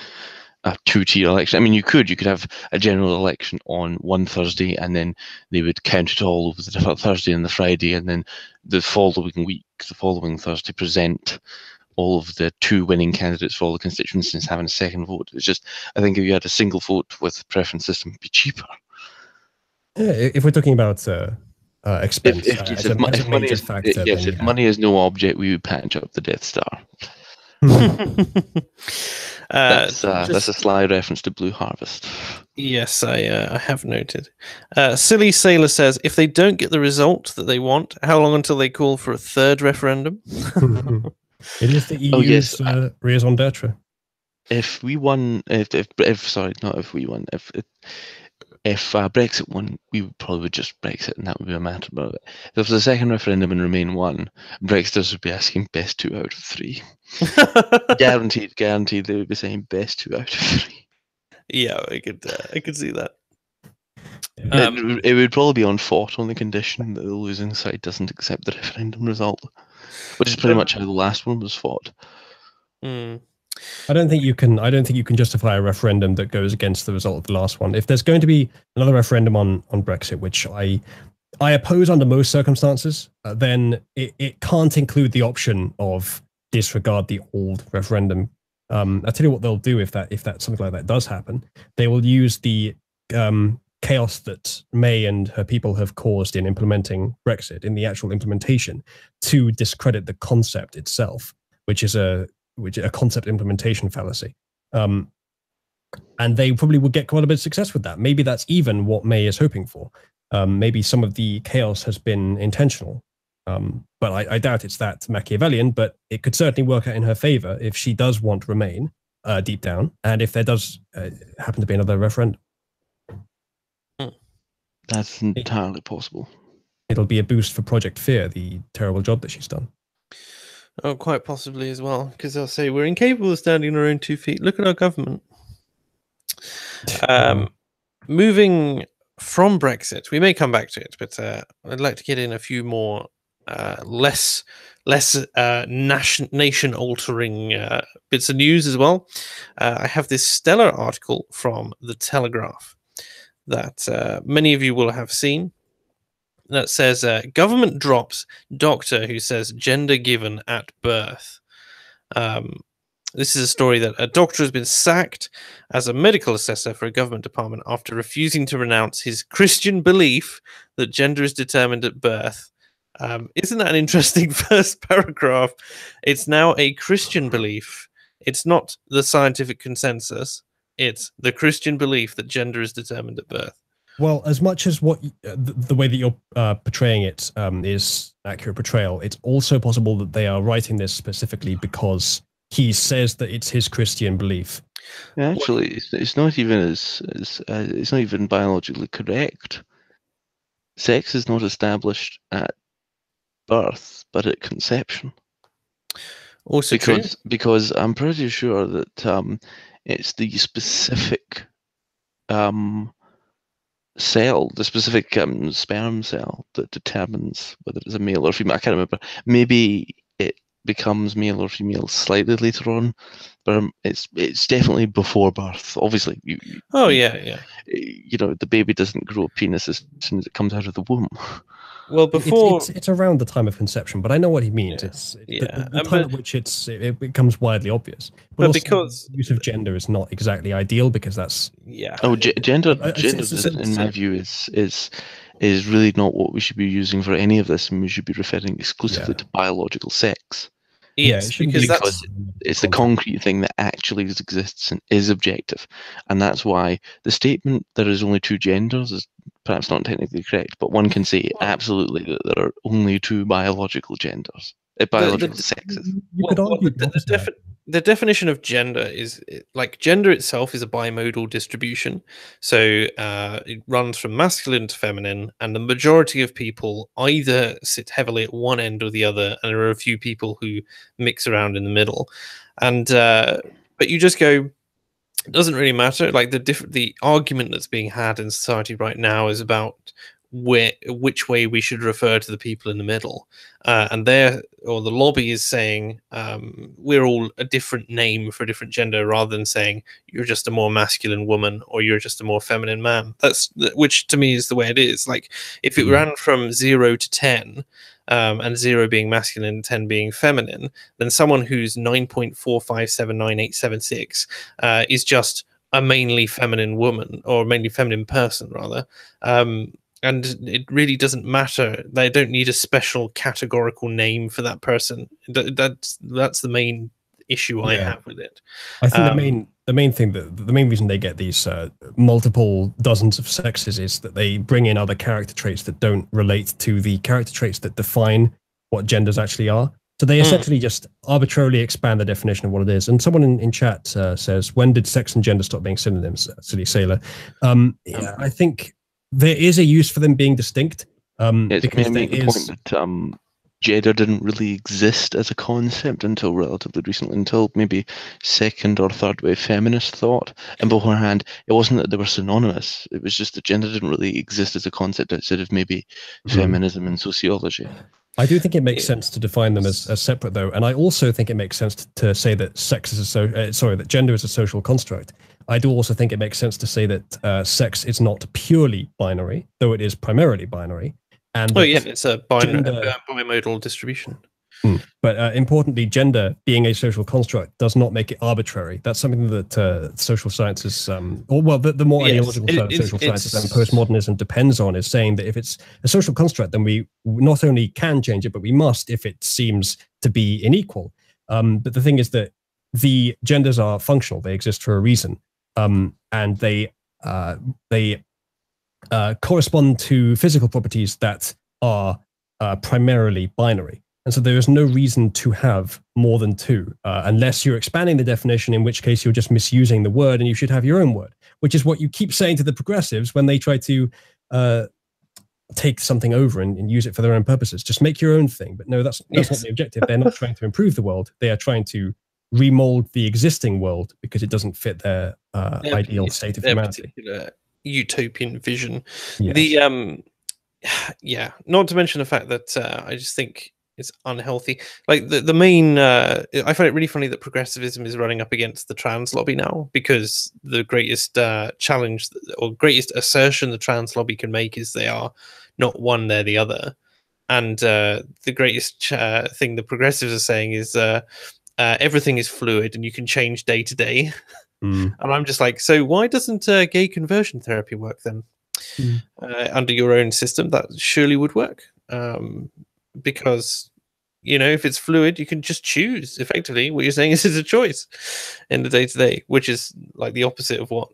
a two-tier election. I mean, you could have a general election on one Thursday, and then they would count it all over the Thursday and the Friday, and then the following Thursday, present all of the two winning candidates for all the constituencies having a second vote. It's just, I think if you had a single vote with preference system, it'd be cheaper. Yeah, if we're talking about expense, if money is no object, we would patch up the Death Star. That's a sly reference to Blue Harvest. Yes, I have noted. Silly Sailor says, if they don't get the result that they want, how long until they call for a third referendum? It is the EU's raison d'etre. If we won, if Brexit won, we would just Brexit, and that would be a matter about it. If there was a second referendum and Remain won, Brexiters would be asking best 2 out of 3. guaranteed, they would be saying best 2 out of 3. Yeah, I could see that. It would probably be on foot on the condition that the losing side doesn't accept the referendum result, which is pretty much how the last one was fought. I don't think you can justify a referendum that goes against the result of the last one. If there's going to be another referendum on Brexit, which I oppose under most circumstances, then it can't include the option of disregard the old referendum. I'll tell you what they'll do if that something like that does happen. They will use the chaos that May and her people have caused in implementing Brexit, in the actual implementation, to discredit the concept itself, which is a concept implementation fallacy. And they probably would get quite a bit of success with that. Maybe that's even what May is hoping for. Maybe some of the chaos has been intentional. But I doubt it's that Machiavellian, but it could certainly work out in her favor if she does want Remain. deep down, and if there does happen to be another referendum. That's entirely possible. It'll be a boost for Project Fear, the terrible job that she's done. Oh, quite possibly as well, because they'll say we're incapable of standing on our own 2 feet. Look at our government. Moving from Brexit, we may come back to it, but I'd like to get in a few more less nation-altering bits of news as well. I have this stellar article from The Telegraph that many of you will have seen. That says, government drops doctor who says gender given at birth. This is a story that a doctor has been sacked as a medical assessor for a government department after refusing to renounce his Christian belief that gender is determined at birth. Isn't that an interesting first paragraph? It's now a Christian belief. It's not the scientific consensus. It's the Christian belief that gender is determined at birth. Well, as much as what the way that you're portraying it is an accurate portrayal, it's also possible that they are writing this specifically because he says that it's his Christian belief. Yeah, actually, it's not even it's not even biologically correct. Sex is not established at birth, but at conception. Also because I'm pretty sure that it's the specific cell, the specific sperm cell that determines whether it's a male or female. I can't remember. Maybe it becomes male or female slightly later on, but it's definitely before birth. Obviously, you know, the baby doesn't grow a penis as soon as it comes out of the womb. Well, before it's around the time of conception, but I know what he means. Yeah. The time at which it becomes widely obvious. But because the use of gender is not exactly ideal, because that's gender in my view is really not what we should be using for any of this, and we should be referring exclusively to biological sex. Yes, because it's the concrete thing that actually exists and is objective, and that's why the statement "there is only 2 genders" is perhaps not technically correct, but one can say absolutely that there are only 2 biological genders, biological sexes. You could argue the definition of gender is like gender itself is a bimodal distribution, so it runs from masculine to feminine, and the majority of people either sit heavily at one end or the other, and there are a few people who mix around in the middle. And but you just go, it doesn't really matter. Like the argument that's being had in society right now is about which way we should refer to the people in the middle, and the lobby is saying we're all a different name for a different gender, rather than saying you're just a more masculine woman or you're just a more feminine man. Which to me is the way it is. Like if it ran from 0 to 10, and 0 being masculine and 10 being feminine, then someone who's 9.4579876 is just a mainly feminine woman, or mainly feminine person rather. And it really doesn't matter. They don't need a special categorical name for that person. That's the main issue I have with it. I think the main reason they get these multiple dozens of sexes is that they bring in other character traits that don't relate to the character traits that define what genders actually are. So they essentially just arbitrarily expand the definition of what it is. And someone in chat says, when did sex and gender stop being synonyms? Silly sailor. I think there is a use for them being distinct. Because the point that gender didn't really exist as a concept until relatively recently, until maybe second or third wave feminist thought. And beforehand, it wasn't that they were synonymous. It was just that gender didn't really exist as a concept outside of maybe feminism and sociology. I do think it makes sense to define them as separate, though, and I also think it makes sense to say that that gender is a social construct. I do also think it makes sense to say that sex is not purely binary, though it is primarily binary. And it's a bimodal distribution. But importantly, gender being a social construct does not make it arbitrary. That's something that social sciences, the more ideological side of social sciences and postmodernism depends on, is saying that if it's a social construct, then we not only can change it, but we must if it seems to be unequal. But the thing is that the genders are functional; they exist for a reason, and they correspond to physical properties that are primarily binary. And so there is no reason to have more than two, unless you're expanding the definition, in which case you're just misusing the word and you should have your own word, which is what you keep saying to the progressives when they try to take something over and use it for their own purposes. Just make your own thing. But no, that's not the objective. They're not trying to improve the world. They are trying to remold the existing world because it doesn't fit their ideal state of humanity. Particular utopian vision. Yes. Yeah, not to mention the fact that I just think it's unhealthy. Like the main, I find it really funny that progressivism is running up against the trans lobby now, because the greatest challenge or greatest assertion the trans lobby can make is they are not one, they're the other. And the greatest thing the progressives are saying is everything is fluid and you can change day to day. And I'm just like, so why doesn't gay conversion therapy work then? Under your own system, that surely would work, because if it's fluid, you can just choose. Effectively, what you're saying is it's a choice in the day-to-day, which is like the opposite of what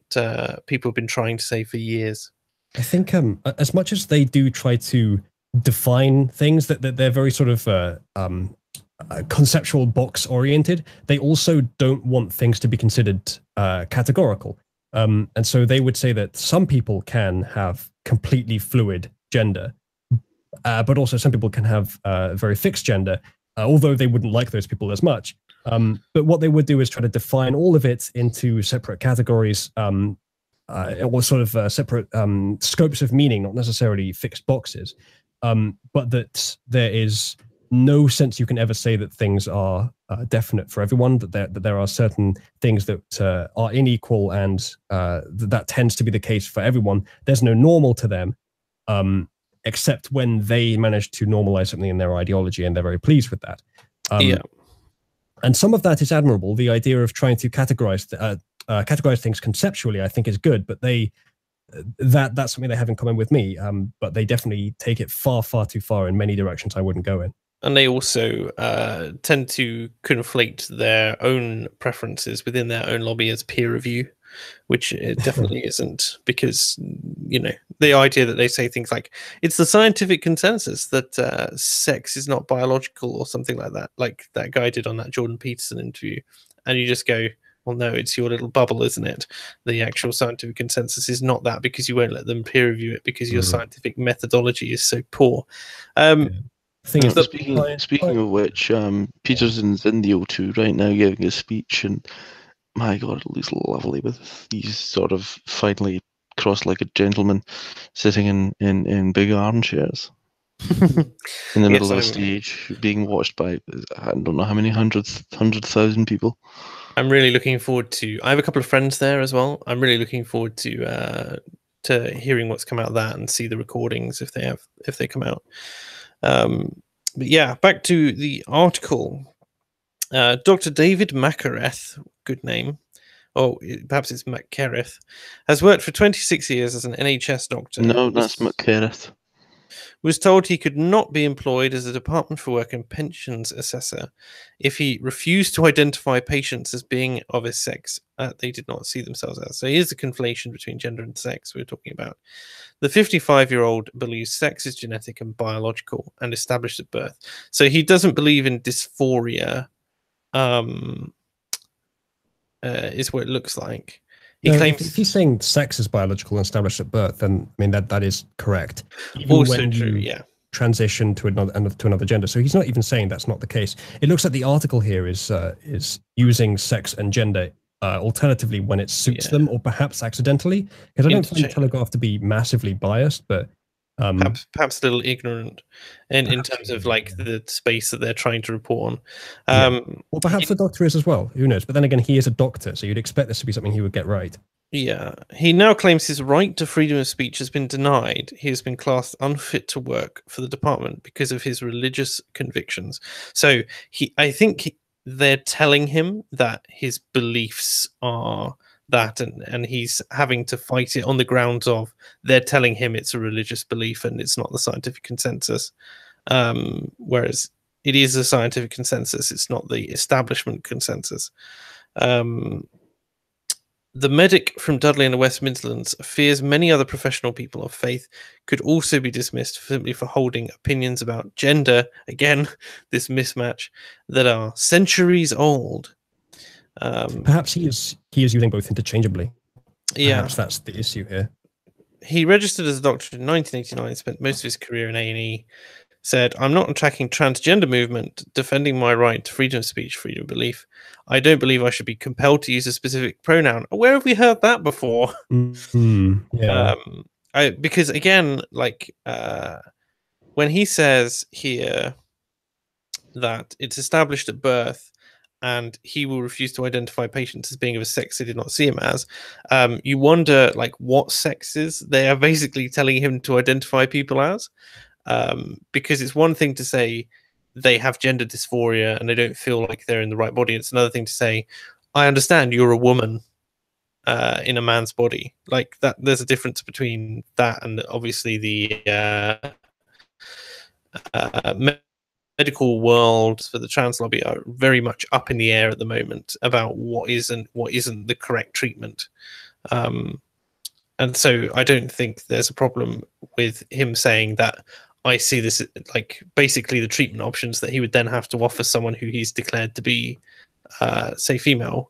people have been trying to say for years. I think as much as they do try to define things, that they're very sort of conceptual box oriented, they also don't want things to be considered categorical. And so they would say that some people can have completely fluid gender, but also some people can have very fixed gender, although they wouldn't like those people as much. But what they would do is try to define all of it into separate categories, or sort of separate scopes of meaning, not necessarily fixed boxes, but that there is no sense you can ever say that things are definite for everyone, that there are certain things that are unequal, and that tends to be the case for everyone. There's no normal to them, except when they manage to normalize something in their ideology, and they're very pleased with that. And some of that is admirable. The idea of trying to categorize things conceptually, I think, is good, but that's something they have in common with me. But they definitely take it far, far too far in many directions I wouldn't go in. And they also tend to conflate their own preferences within their own lobby as peer review, which it definitely isn't, because, the idea that they say things like, it's the scientific consensus that sex is not biological or something like that, like that guy did on that Jordan Peterson interview. And you just go, well, no, it's your little bubble, isn't it? The actual scientific consensus is not that, because you won't let them peer review it because your scientific methodology is so poor. Speaking of which, Peterson's in the O2 right now giving a speech, and my God, it looks lovely with these sort of finely cross-legged gentlemen sitting in big armchairs in the middle of a stage, being watched by I don't know how many 100,000 people. I'm really looking forward to. I have a couple of friends there as well. I'm really looking forward to hearing what's come out of that and see the recordings if they come out. But yeah, back to the article. Dr. David Macareth, good name, perhaps it's Macareth, has worked for 26 years as an NHS doctor. No, that's Macareth. Was told he could not be employed as a Department for Work and Pensions assessor if he refused to identify patients as being of a sex they did not see themselves as. So here's the conflation between gender and sex we're talking about. The 55-year-old believes sex is genetic and biological and established at birth. So he doesn't believe in dysphoria, is what it looks like. He claims, if he's saying sex is biological and established at birth, then I mean that is correct. Even also when true, you transition to another gender. So he's not even saying that's not the case. It looks like the article here is using sex and gender alternatively when it suits them, or perhaps accidentally. Because I don't find the Telegraph to be massively biased, but perhaps a little ignorant in terms of like the space that they're trying to report on. Well, perhaps the doctor is as well. Who knows? But then again, he is a doctor, so you'd expect this to be something he would get right. Yeah, he now claims his right to freedom of speech has been denied. He has been classed unfit to work for the department because of his religious convictions. So I think they're telling him that his beliefs are that, and he's having to fight it on the grounds of they're telling him it's a religious belief and it's not the scientific consensus, whereas it is a scientific consensus, it's not the establishment consensus. The medic from Dudley in the West Midlands fears many other professional people of faith could also be dismissed simply for holding opinions about gender, again, this mismatch, that are centuries old. Perhaps he is using both interchangeably. Perhaps that's the issue here. He registered as a doctor in 1989, spent most of his career in A&E, said, "I'm not attacking transgender movement, defending my right to freedom of speech, freedom of belief. I don't believe I should be compelled to use a specific pronoun." Where have we heard that before? Yeah. Because again, like when he says here that it's established at birth and he will refuse to identify patients as being of a sex they did not see him as, you wonder like what sexes they are basically telling him to identify people as. Because it's one thing to say they have gender dysphoria and they don't feel like they're in the right body. It's another thing to say, I understand you're a woman in a man's body. Like that, there's a difference between that and obviously the medical world for the trans lobby are very much up in the air at the moment about what isn't the correct treatment. And so I don't think there's a problem with him saying that I see this like basically the treatment options that he would then have to offer someone who he's declared to be, say, female,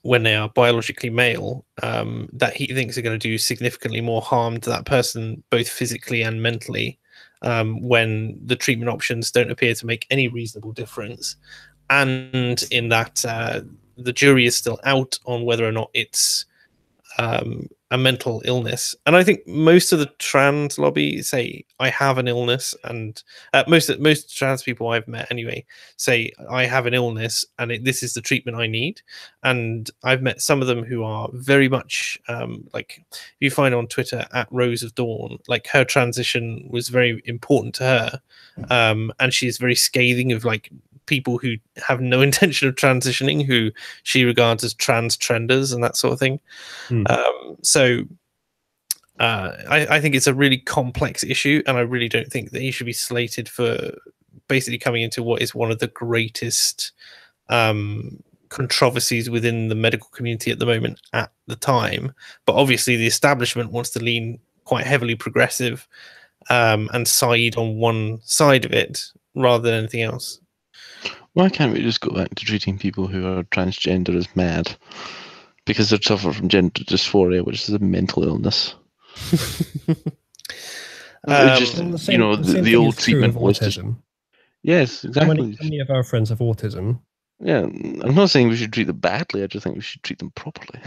when they are biologically male, that he thinks are going to do significantly more harm to that person, both physically and mentally, when the treatment options don't appear to make any reasonable difference. And in that the jury is still out on whether or not it's a mental illness. And I think most of the trans lobby say I have an illness, and most trans people I've met anyway say I have an illness and this is the treatment I need. And I've met some of them who are very much like you find on Twitter at Rose of Dawn, like her transition was very important to her, and she's very scathing of like people who have no intention of transitioning, who she regards as trans trenders and that sort of thing. So I think it's a really complex issue, and I really don't think that he should be slated for basically coming into what is one of the greatest controversies within the medical community at the moment at the time. But obviously the establishment wants to lean quite heavily progressive and side on one side of it rather than anything else. Why can't we just go back to treating people who are transgender as mad? Because they suffer from gender dysphoria, which is a mental illness. The old treatment was autism. Yes, exactly. How many of our friends have autism? Yeah, I'm not saying we should treat them badly. I just think we should treat them properly.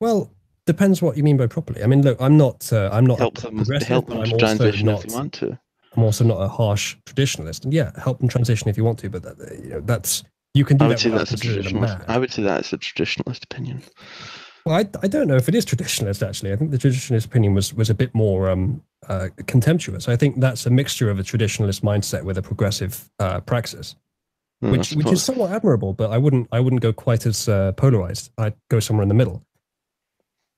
Well, depends what you mean by properly. I mean, look, I'm not help them to transition if they want to. I'm also not a harsh traditionalist, and yeah, help them transition if you want to. But that's you can do that. I would say that's a traditionalist opinion. Well, I don't know if it is traditionalist. Actually, I think the traditionalist opinion was a bit more contemptuous. I think that's a mixture of a traditionalist mindset with a progressive praxis, which is somewhat admirable. But I wouldn't go quite as polarized. I'd go somewhere in the middle.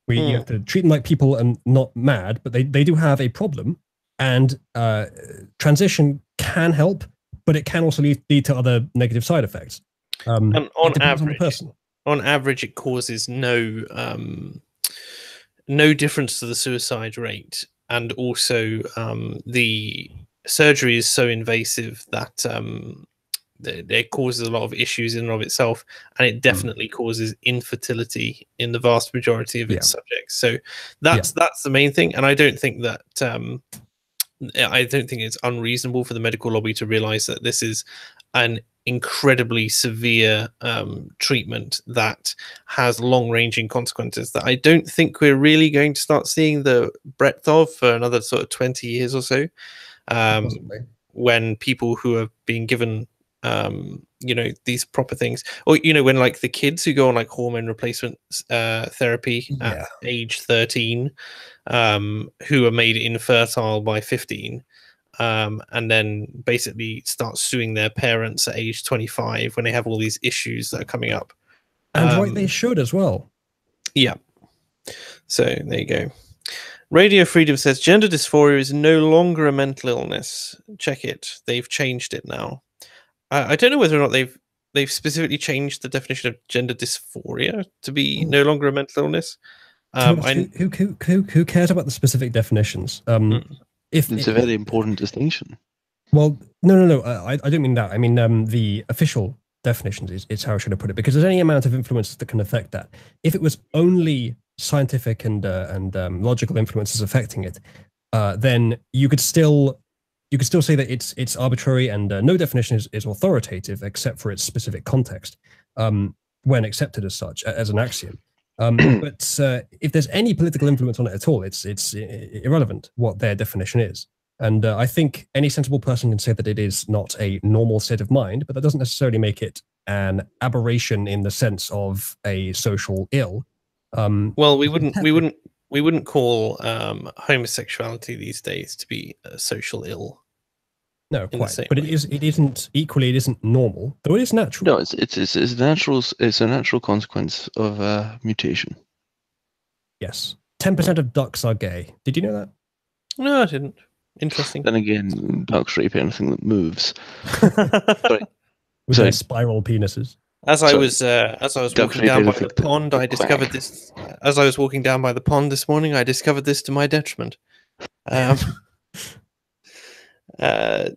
You have to treat them like people and not mad, but they do have a problem. And transition can help, but it can also lead to other negative side effects. And on average, it causes no difference to the suicide rate, and also the surgery is so invasive that it causes a lot of issues in and of itself, and it definitely causes infertility in the vast majority of its subjects. So that's the main thing, and I don't think that. I don't think it's unreasonable for the medical lobby to realize that this is an incredibly severe treatment that has long-ranging consequences that I don't think we're really going to start seeing the breadth of for another sort of 20 years or so, when people who are being given these proper things, or when like the kids who go on like hormone replacement therapy at age 13, who are made infertile by 15, and then basically start suing their parents at age 25 when they have all these issues that are coming up. And they should as well. Yeah. So there you go. Radio Freedom says gender dysphoria is no longer a mental illness. Check it. They've changed it now. I don't know whether or not they've they've specifically changed the definition of gender dysphoria to be no longer a mental illness. Who cares about the specific definitions? If it's a very important distinction. Well, no. I don't mean that. I mean the official definitions is how I should have put it, because there's any amount of influences that can affect that. If it was only scientific and logical influences affecting it, then you could still say that it's arbitrary and no definition is authoritative except for its specific context, when accepted as such, as an axiom. But if there's any political influence on it at all, it's irrelevant what their definition is. And I think any sensible person can say that it is not a normal state of mind, but that doesn't necessarily make it an aberration in the sense of a social ill. Well, we wouldn't call homosexuality these days to be a social ill. No, quite. But it isn't normal, though it is natural. No, it's a natural consequence of mutation. Yes. 10% of ducks are gay. Did you know that? No, I didn't. Interesting. Then again, ducks rape anything that moves. Sorry. With their spiral penises. As I was walking down by the pond, I discovered this. As I was walking down by the pond this morning, I discovered this to my detriment. Let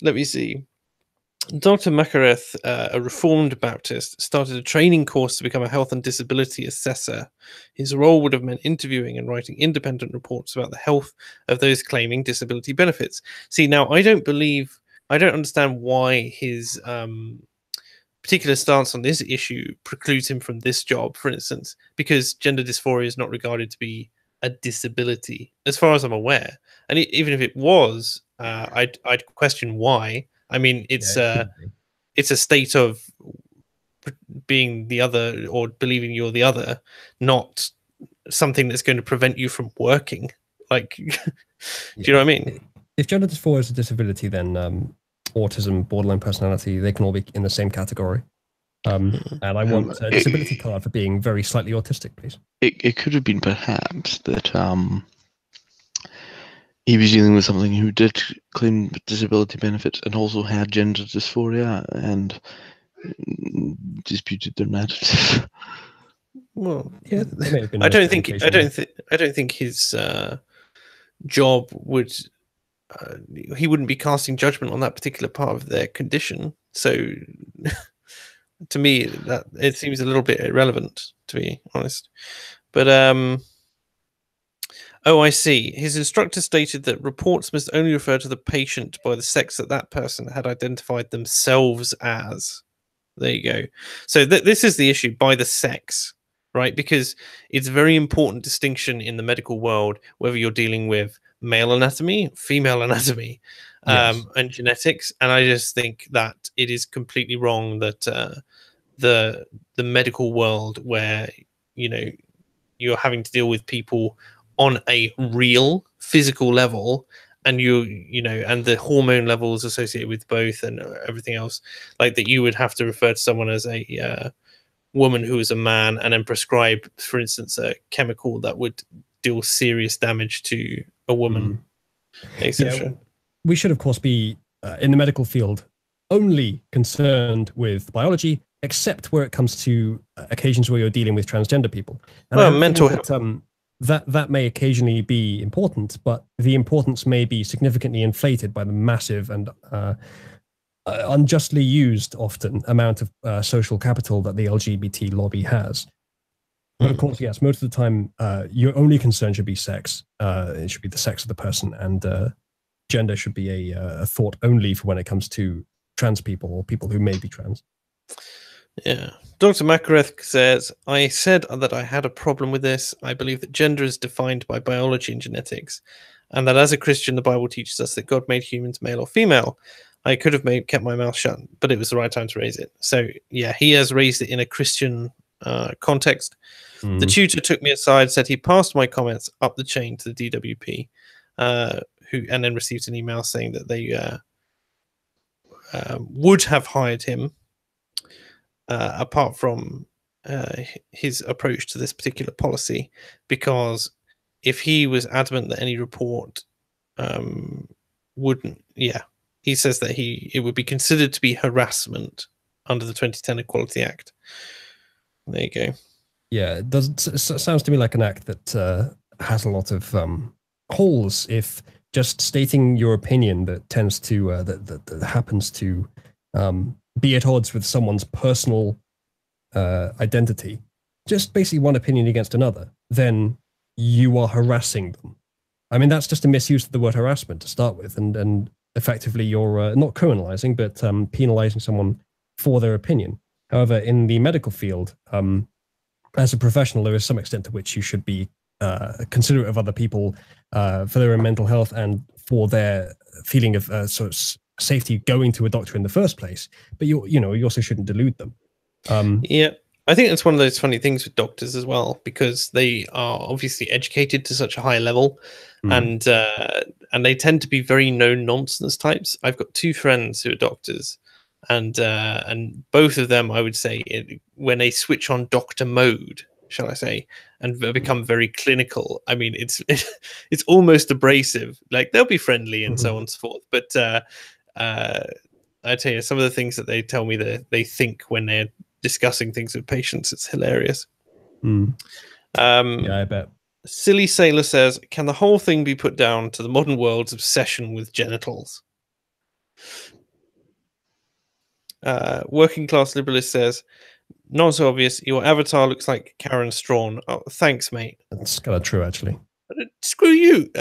me see. Dr. Makareth, a Reformed Baptist, started a training course to become a health and disability assessor. His role would have meant interviewing and writing independent reports about the health of those claiming disability benefits. See, now I don't understand why his particular stance on this issue precludes him from this job, for instance, because gender dysphoria is not regarded to be a disability, as far as I'm aware. And even if it was, I'd question why. I mean, it's a state of being the other or believing you're the other, not something that's going to prevent you from working. Like, do you know what I mean? If gender dysphoria is a disability, then autism, borderline personality, they can all be in the same category. And I want a disability card for being very slightly autistic, please. It could have been perhaps that he was dealing with something who did claim disability benefits and also had gender dysphoria and disputed their narrative. Well, yeah, I don't think his job would. He wouldn't be casting judgment on that particular part of their condition. So, to me, that it seems a little bit irrelevant, to be honest. But oh, I see. His instructor stated that reports must only refer to the patient by the sex that person had identified themselves as. There you go. So this is the issue, by the sex, right? Because it's a very important distinction in the medical world, whether you're dealing with male anatomy, female anatomy, and genetics. And I just think that it is completely wrong that the medical world, where you're having to deal with people on a real physical level, and and the hormone levels associated with both and everything else, like that, you would have to refer to someone as a woman who is a man and then prescribe, for instance, a chemical that would deal serious damage to a woman, etc. Yeah, we should, of course, be in the medical field only concerned with biology, except where it comes to occasions where you're dealing with transgender people. And mental health. That may occasionally be important, but the importance may be significantly inflated by the massive and unjustly used, often, amount of social capital that the LGBT lobby has. But of course, yes, most of the time, your only concern should be sex. It should be the sex of the person, and gender should be a thought only for when it comes to trans people or people who may be trans. Yeah. Dr. Makareth says, I said that I had a problem with this. I believe that gender is defined by biology and genetics, and that as a Christian, the Bible teaches us that God made humans male or female. I could have kept my mouth shut, but it was the right time to raise it. So, yeah, he has raised it in a Christian context. The tutor took me aside, said he passed my comments up the chain to the DWP, and then received an email saying that they would have hired him, apart from his approach to this particular policy, because if he was adamant that any report wouldn't, he says that it would be considered to be harassment under the 2010 Equality Act. There you go. Yeah, it sounds to me like an act that has a lot of holes. If just stating your opinion that tends to that happens to be at odds with someone's personal identity, just basically one opinion against another, then you are harassing them. I mean, that's just a misuse of the word harassment to start with, and effectively you're not criminalizing, but penalizing someone for their opinion. However, in the medical field, as a professional, there is some extent to which you should be considerate of other people for their own mental health and for their feeling of sort of safety going to a doctor in the first place. But you also shouldn't delude them. Yeah, I think that's one of those funny things with doctors as well, because they are obviously educated to such a high level, and they tend to be very no nonsense types. I've got two friends who are doctors, and both of them, I would say, when they switch on doctor mode, shall I say, and become very clinical, I mean, it's almost abrasive. Like, they'll be friendly and so on and so forth, but I tell you, some of the things that they tell me that they think when they're discussing things with patients, it's hilarious. Yeah, I bet. Silly Sailor says, can the whole thing be put down to the modern world's obsession with genitals? Working Class Liberalist says, not so obvious, your avatar looks like Karen Strawn. Oh, thanks, mate. That's kind of true, actually. Screw you.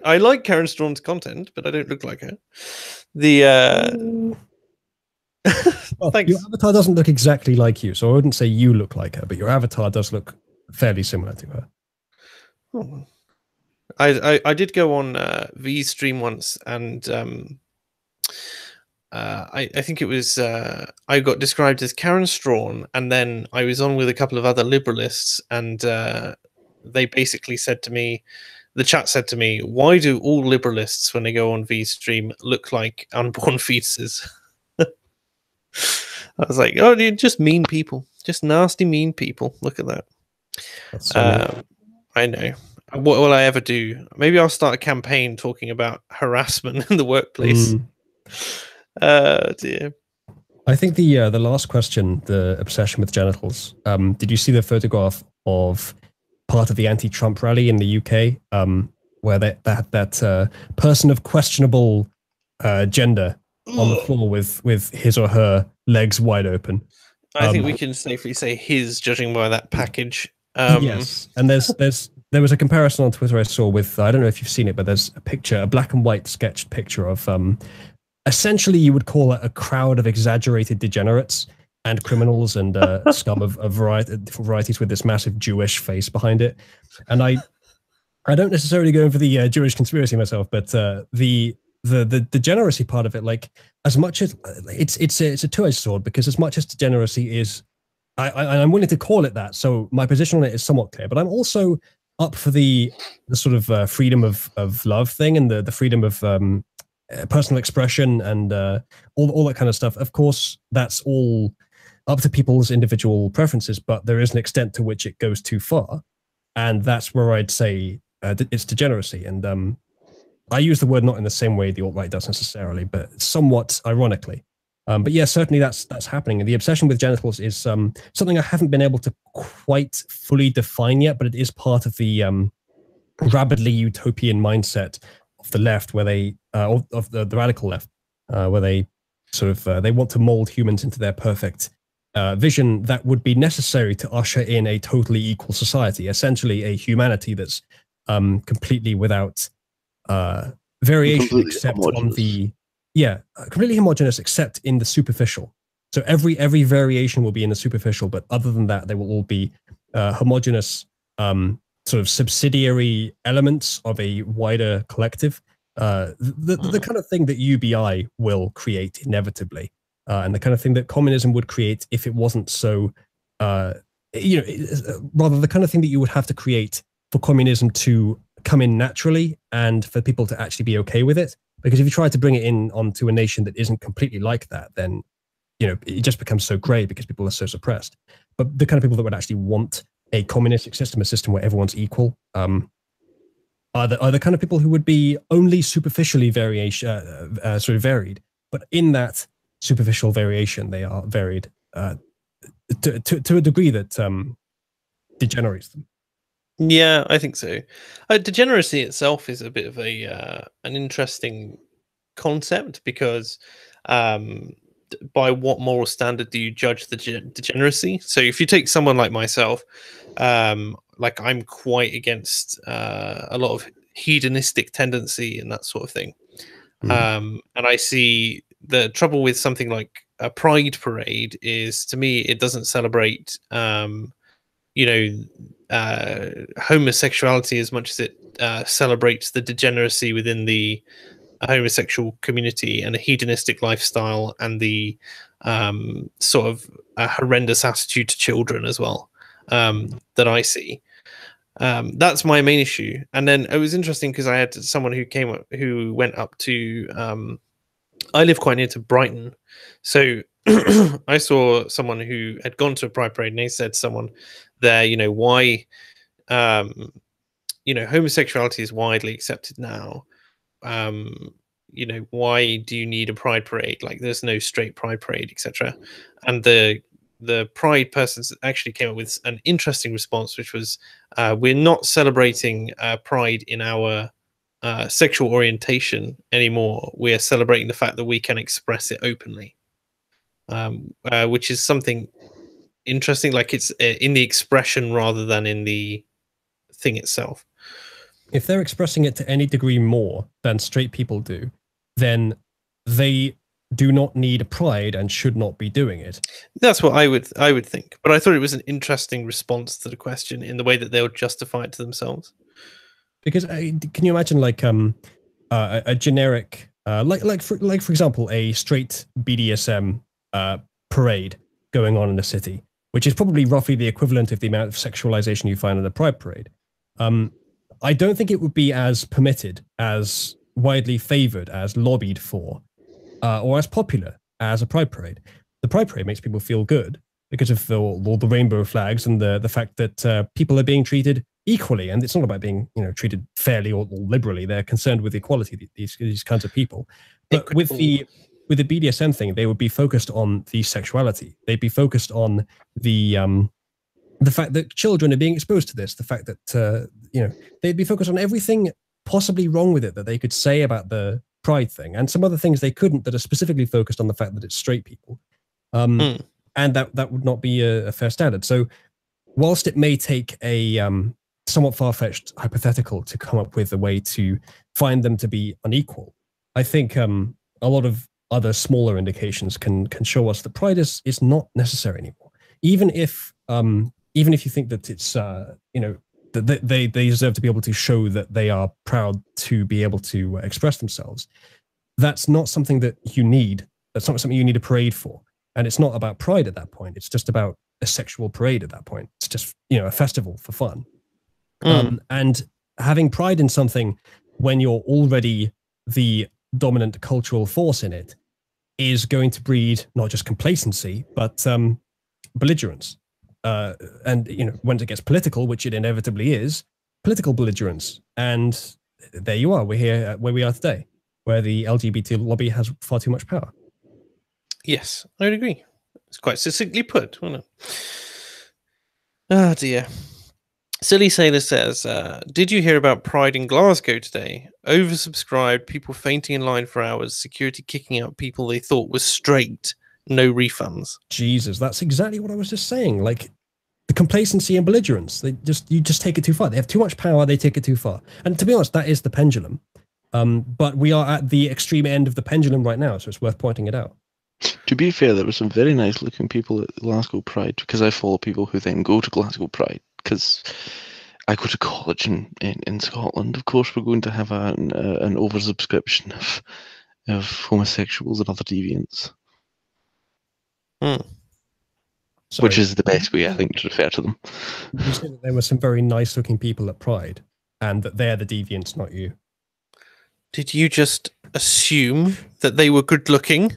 I like Karen Strawn's content, but I don't look like her. Well, thanks. your avatar doesn't look exactly like you, so I wouldn't say you look like her, but your avatar does look fairly similar to her. Oh. I did go on V's stream once, and I think it was I got described as Karen Strawn, and then I was on with a couple of other liberalists, and they basically said to me, the chat said to me, why do all liberalists, when they go on V's stream, look like unborn fetuses? I was like, oh, you're just mean people, just nasty mean people. Look at that. That's so I know. What will I ever do? Maybe I'll start a campaign talking about harassment in the workplace. Dear. I think the last question, the obsession with genitals. Did you see the photograph of part of the anti-Trump rally in the UK, where that person of questionable gender on the floor with his or her legs wide open? I think we can safely say his, judging by that package. Yes, and there was a comparison on Twitter I saw with, I don't know if you've seen it, but there's a picture, a black and white sketched picture of essentially you would call it a crowd of exaggerated degenerates and criminals and scum of varieties with this massive Jewish face behind it. And I don't necessarily go in for the Jewish conspiracy myself, but the degeneracy part of it, like, as much as it's a two-edged sword, because as much as degeneracy is, I'm willing to call it that, so my position on it is somewhat clear, but I'm also up for the sort of freedom of love thing, and the freedom of personal expression, and all that kind of stuff. Of course, that's all up to people's individual preferences, but there is an extent to which it goes too far, and that's where I'd say it's degeneracy. And I use the word not in the same way the alt-right does necessarily, but somewhat ironically. But yeah, certainly that's happening. And the obsession with genitals is something I haven't been able to quite fully define yet, but it is part of the rabidly utopian mindset of the left, where they of the radical left, where they sort of they want to mold humans into their perfect vision that would be necessary to usher in a totally equal society, essentially a humanity that's completely without variation, except on the completely homogeneous, except in the superficial. So every variation will be in the superficial, but other than that, they will all be homogeneous, sort of subsidiary elements of a wider collective. The kind of thing that UBI will create inevitably, and the kind of thing that communism would create if it wasn't so, rather the kind of thing that you would have to create for communism to come in naturally and for people to actually be okay with it. Because if you try to bring it in onto a nation that isn't completely like that, then it just becomes so grey because people are so suppressed. But the kind of people that would actually want a communistic system, a system where everyone's equal, are the kind of people who would be only superficially varied, but in that superficial variation. They are varied to a degree that degenerates them. Yeah, I think so. Degeneracy itself is a bit of an interesting concept because by what moral standard do you judge the degeneracy? So if you take someone like myself, like I'm quite against a lot of hedonistic tendency and that sort of thing. And I see the trouble with something like a pride parade is, to me, it doesn't celebrate homosexuality as much as it celebrates the degeneracy within the homosexual community and a hedonistic lifestyle and the sort of horrendous attitude to children as well that I see. That's my main issue. And then it was interesting because I had someone who went up to I live quite near to Brighton, so I saw someone who had gone to a pride parade, and they said to someone there, why homosexuality is widely accepted now. Why do you need a pride parade? Like, there's no straight pride parade, etc. And the pride persons actually came up with an interesting response, which was, we're not celebrating pride in our sexual orientation anymore. We are celebrating the fact that we can express it openly, which is something interesting. Like, it's in the expression rather than in the thing itself. If they're expressing it to any degree more than straight people do, then they do not need pride and should not be doing it. That's what I would think. But I thought it was an interesting response to the question in the way that they would justify it to themselves. Because can you imagine like a generic like for example a straight BDSM parade going on in the city, which is probably roughly the equivalent of the amount of sexualization you find in a pride parade. I don't think it would be as permitted, as widely favored, as lobbied for, or as popular as a pride parade. The pride parade makes people feel good because of all the rainbow flags and the fact that people are being treated equally, and it's not about being treated fairly or liberally. They're concerned with equality. These kinds of people, but with the BDSM thing, they would be focused on the sexuality. They'd be focused on the fact that children are being exposed to this. The fact that they'd be focused on everything possibly wrong with it that they could say about the pride thing, and some other things they couldn't that are specifically focused on the fact that it's straight people. And that would not be a fair standard. So whilst it may take a somewhat far-fetched hypothetical to come up with a way to find them to be unequal, I think a lot of other smaller indications can show us that pride is not necessary anymore. Even if you think that it's that they deserve to be able to show that they are proud to be able to express themselves, that's not something that you need. That's not something you need a parade for. And it's not about pride at that point. It's just about a sexual parade at that point. It's just, a festival for fun. And having pride in something when you're already the dominant cultural force in it is going to breed not just complacency, but belligerence. And, when it gets political, which it inevitably is, political belligerence. And there you are. We're here where we are today, where the LGBT lobby has far too much power. Yes, I would agree. It's quite succinctly put, wasn't it? Oh, dear. Silly Sailor says, did you hear about Pride in Glasgow today? Oversubscribed, people fainting in line for hours, security kicking out people they thought was straight, no refunds. Jesus, that's exactly what I was just saying. Like, the complacency and belligerence, you just take it too far. They have too much power, they take it too far. And to be honest, that is the pendulum. But we are at the extreme end of the pendulum right now, so it's worth pointing it out. To be fair, there were some very nice looking people at Glasgow Pride, because I follow people who then go to Glasgow Pride, because I go to college in Scotland. Of course, we're going to have an oversubscription of homosexuals and other deviants. Which is the best way, I think, to refer to them. You said that there were some very nice looking people at Pride, and that they're the deviants, not you. Did you just assume that they were good looking?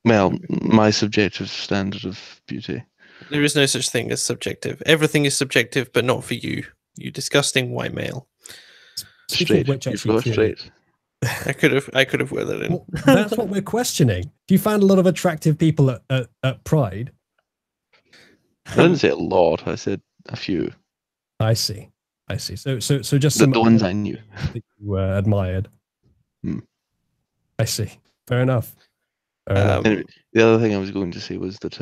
Well, my subjective standard of beauty. There is no such thing as subjective. Everything is subjective, but not for you. You disgusting white male. Straight. You straight. I could have worked that in. Well, that's what we're questioning. Do you find a lot of attractive people at Pride? I didn't say a lot. I said a few. I see. So just The ones I knew that you admired. I see. Fair enough. Anyway, the other thing I was going to say was that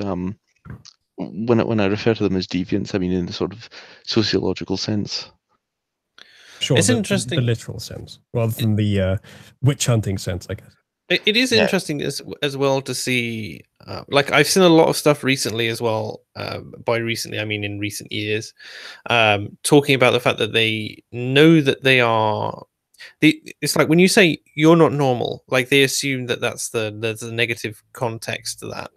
when I refer to them as deviants, I mean in the sort of sociological sense. Sure, it's interesting, the literal sense, rather than the witch hunting sense, I guess. It is interesting as well to see, like I've seen a lot of stuff recently as well. By recently, I mean in recent years, talking about the fact that they know that they are. It's like when you say you're not normal, like they assume that there's a negative context to that,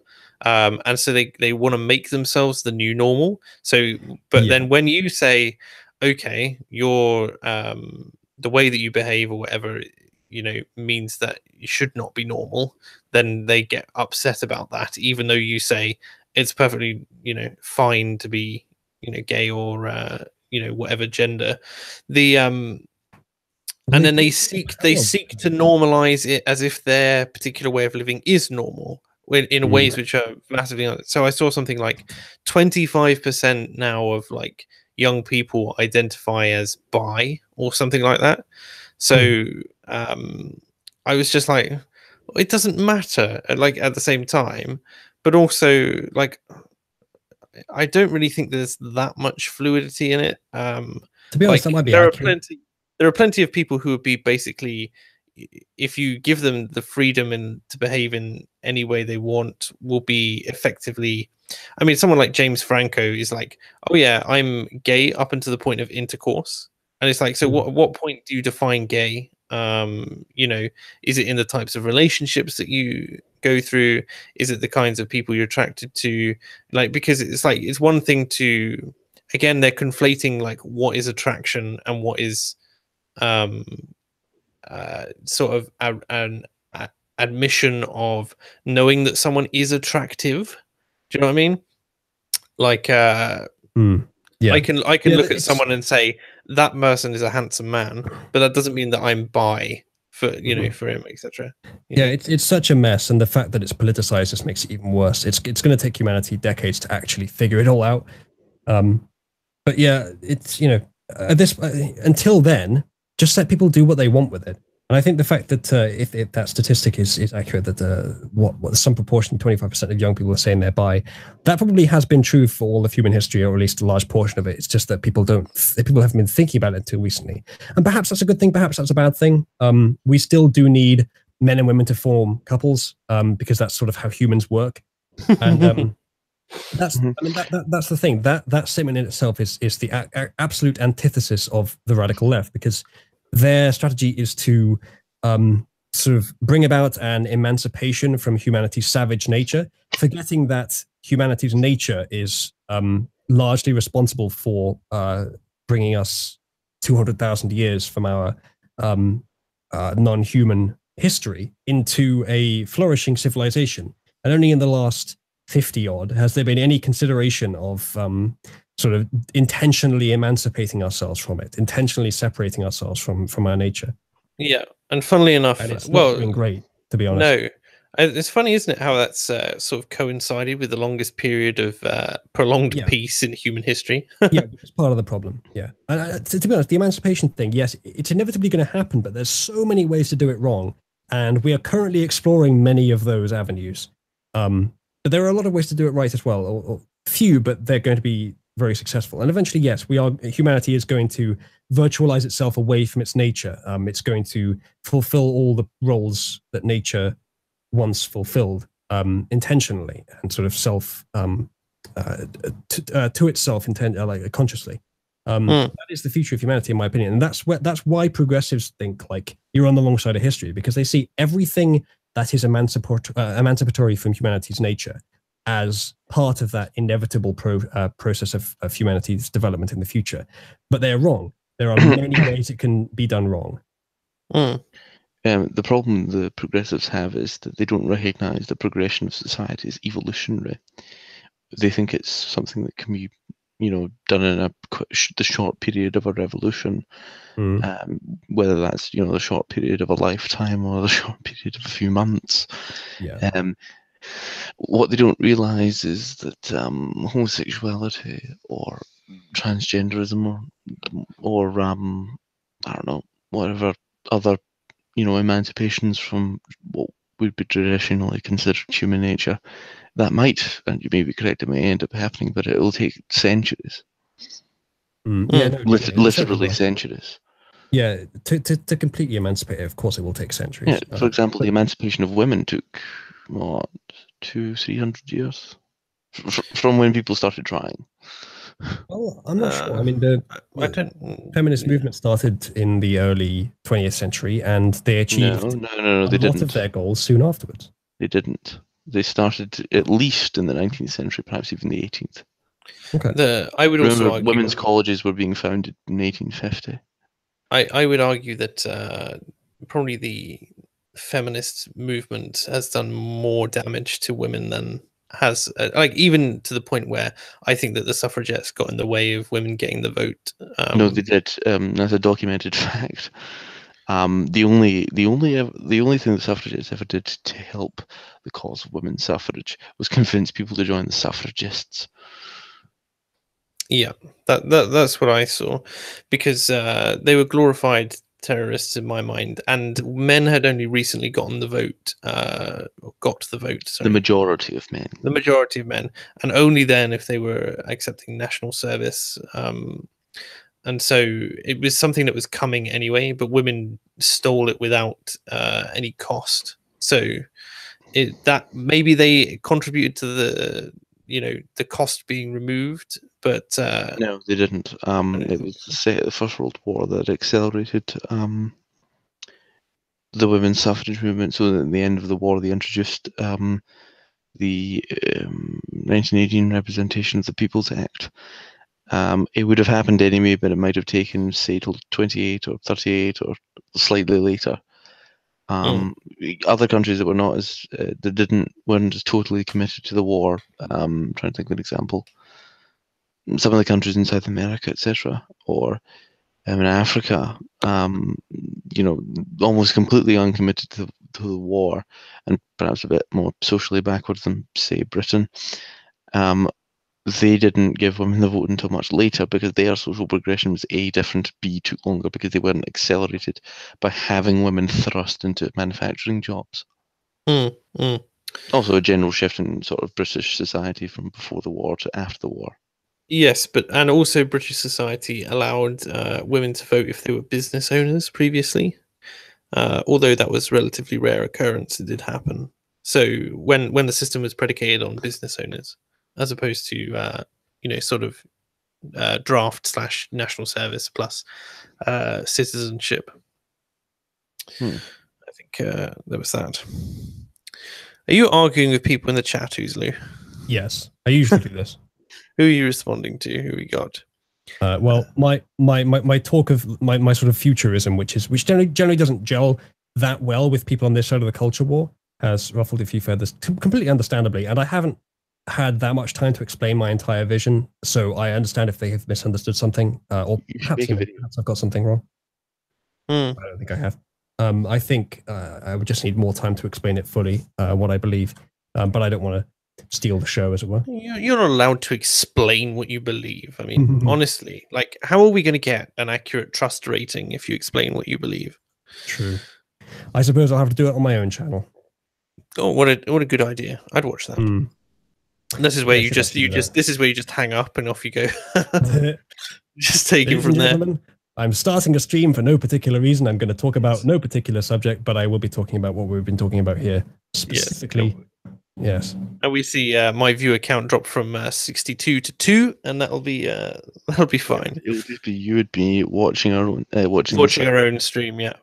and so they want to make themselves the new normal. So, but then when you say, okay, you're the way that you behave or whatever, means that you should not be normal, then they get upset about that, even though you say it's perfectly fine to be gay or whatever gender. And then they seek to normalize it as if their particular way of living is normal in ways which are massively. So I saw something like 25% now of like young people identify as bi or something like that. So I was just like, it doesn't matter, like at the same time, but also like I don't really think there's that much fluidity in it. To be honest, that might be there are plenty of people who would be basically, if you give them the freedom and to behave in any way they want, will be effectively. I mean, someone like James Franco is like, oh yeah, I'm gay up until the point of intercourse, and it's like, so what point do you define gay? Is it in the types of relationships that you go through? Is it the kinds of people you're attracted to? Like, because it's like, it's one thing to, again, they're conflating like what is attraction and what is sort of an admission of knowing that someone is attractive. Do you know what I mean? Like I can look at someone and say that person is a handsome man, but that doesn't mean that I'm bi for for him, etc. It's such a mess, and the fact that it's politicized just makes it even worse. It's going to take humanity decades to actually figure it all out. But yeah, it's until then, just let people do what they want with it. And I think the fact that if that statistic is accurate, that what some proportion, 25% of young people are saying they're bi, that probably has been true for all of human history, or at least a large portion of it. It's just that people haven't been thinking about it until recently. And perhaps that's a good thing, perhaps that's a bad thing. We still do need men and women to form couples, because that's sort of how humans work. And that's the thing. That statement in itself is the absolute antithesis of the radical left, because their strategy is to sort of bring about an emancipation from humanity's savage nature, forgetting that humanity's nature is largely responsible for bringing us 200,000 years from our non-human history into a flourishing civilization. And only in the last 50 odd has there been any consideration of sort of intentionally emancipating ourselves from it, intentionally separating ourselves from our nature. Yeah, and funnily enough, and it's not doing great, to be honest. No, it's funny, isn't it, how that's sort of coincided with the longest period of prolonged peace in human history? Yeah, it's part of the problem. Yeah, and to be honest, the emancipation thing, yes, it's inevitably going to happen, but there's so many ways to do it wrong, and we are currently exploring many of those avenues. But there are a lot of ways to do it right as well, or few, but they're going to be very successful. And eventually, yes, humanity is going to virtualize itself away from its nature. It's going to fulfill all the roles that nature once fulfilled intentionally and sort of to itself like consciously. That is the future of humanity, in my opinion. And that's why progressives think like you're on the wrong side of history, because they see everything that is emancipatory from humanity's nature as part of that inevitable process of humanity's development in the future. But they're wrong. There are many ways it can be done wrong. The problem the progressives have is that they don't recognize the progression of society as evolutionary. They think it's something that can be, done in a the short period of a revolution, Mm. whether that's the short period of a lifetime or the short period of a few months. Yeah. What they don't realize is that homosexuality or transgenderism or I don't know, whatever other emancipations from what would be traditionally considered human nature, that might, and you may be correct, it may end up happening, but it will take centuries. Yeah, no, Literally centuries. Yeah, to completely emancipate it, of course, it will take centuries. Yeah, for example, the emancipation of women took what, 200-300 years from when people started trying. Well, I'm not sure. I mean, the feminist movement started in the early 20th century, and they achieved no, they a lot didn't. of their goals soon afterwards. They didn't. They started at least in the 19th century, perhaps even the 18th. Okay. I would also argue women's colleges were being founded in 1850. I would argue that probably the feminist movement has done more damage to women than has like, even to the point where I think that the suffragettes got in the way of women getting the vote. No, they did. That's a documented fact. The only thing the suffragettes ever did to help the cause of women's suffrage was convince people to join the suffragists. Yeah, that's what I saw, because they were glorified terrorists in my mind, and men had only recently gotten the vote, got the vote. Sorry. The majority of men. The majority of men, and only then if they were accepting national service. And so it was something that was coming anyway, but women stole it without any cost. So that maybe they contributed to the cost being removed, but no, they didn't. It was the First World War that accelerated the women's suffrage movement. So at the end of the war, they introduced the 1918 Representation of the People's Act. It would have happened anyway, but it might have taken, say, till 28 or 38 or slightly later. Other countries that were not as weren't as totally committed to the war. I'm trying to think of an example. Some of the countries in South America, etc., or in Africa, almost completely uncommitted to the war, and perhaps a bit more socially backward than, say, Britain. They didn't give women the vote until much later because their social progression was A, different, B, took longer because they weren't accelerated by having women thrust into manufacturing jobs. Also a general shift in sort of British society from before the war to after the war. Yes, and also British society allowed women to vote if they were business owners previously. Although that was relatively rare occurrence, it did happen. So when the system was predicated on business owners, as opposed to sort of draft / national service plus citizenship. I think there was that. Are you arguing with people in the chat, Uzalu? Yes, I usually do this. Who are you responding to? Who we got? Well, my talk of my sort of futurism, which generally doesn't gel that well with people on this side of the culture war, has ruffled a few feathers, completely understandably. And I haven't had that much time to explain my entire vision, so I understand if they have misunderstood something, or perhaps I've got something wrong. I don't think I have. I think I would just need more time to explain it fully, what I believe, but I don't want to steal the show, as it were. You're not allowed to explain what you believe. I mean, honestly, like, how are we going to get an accurate trust rating if you explain what you believe? True. I suppose I'll have to do it on my own channel. Oh, what a good idea! I'd watch that. And this is where you just hang up and off you go. Just take it from there. I'm starting a stream for no particular reason. I'm going to talk about no particular subject, but I will be talking about what we've been talking about here specifically. Yes. And we see my viewer count drop from 62 to 2, and that'll be fine. It would just be you would be watching our own watching our own stream. Yeah.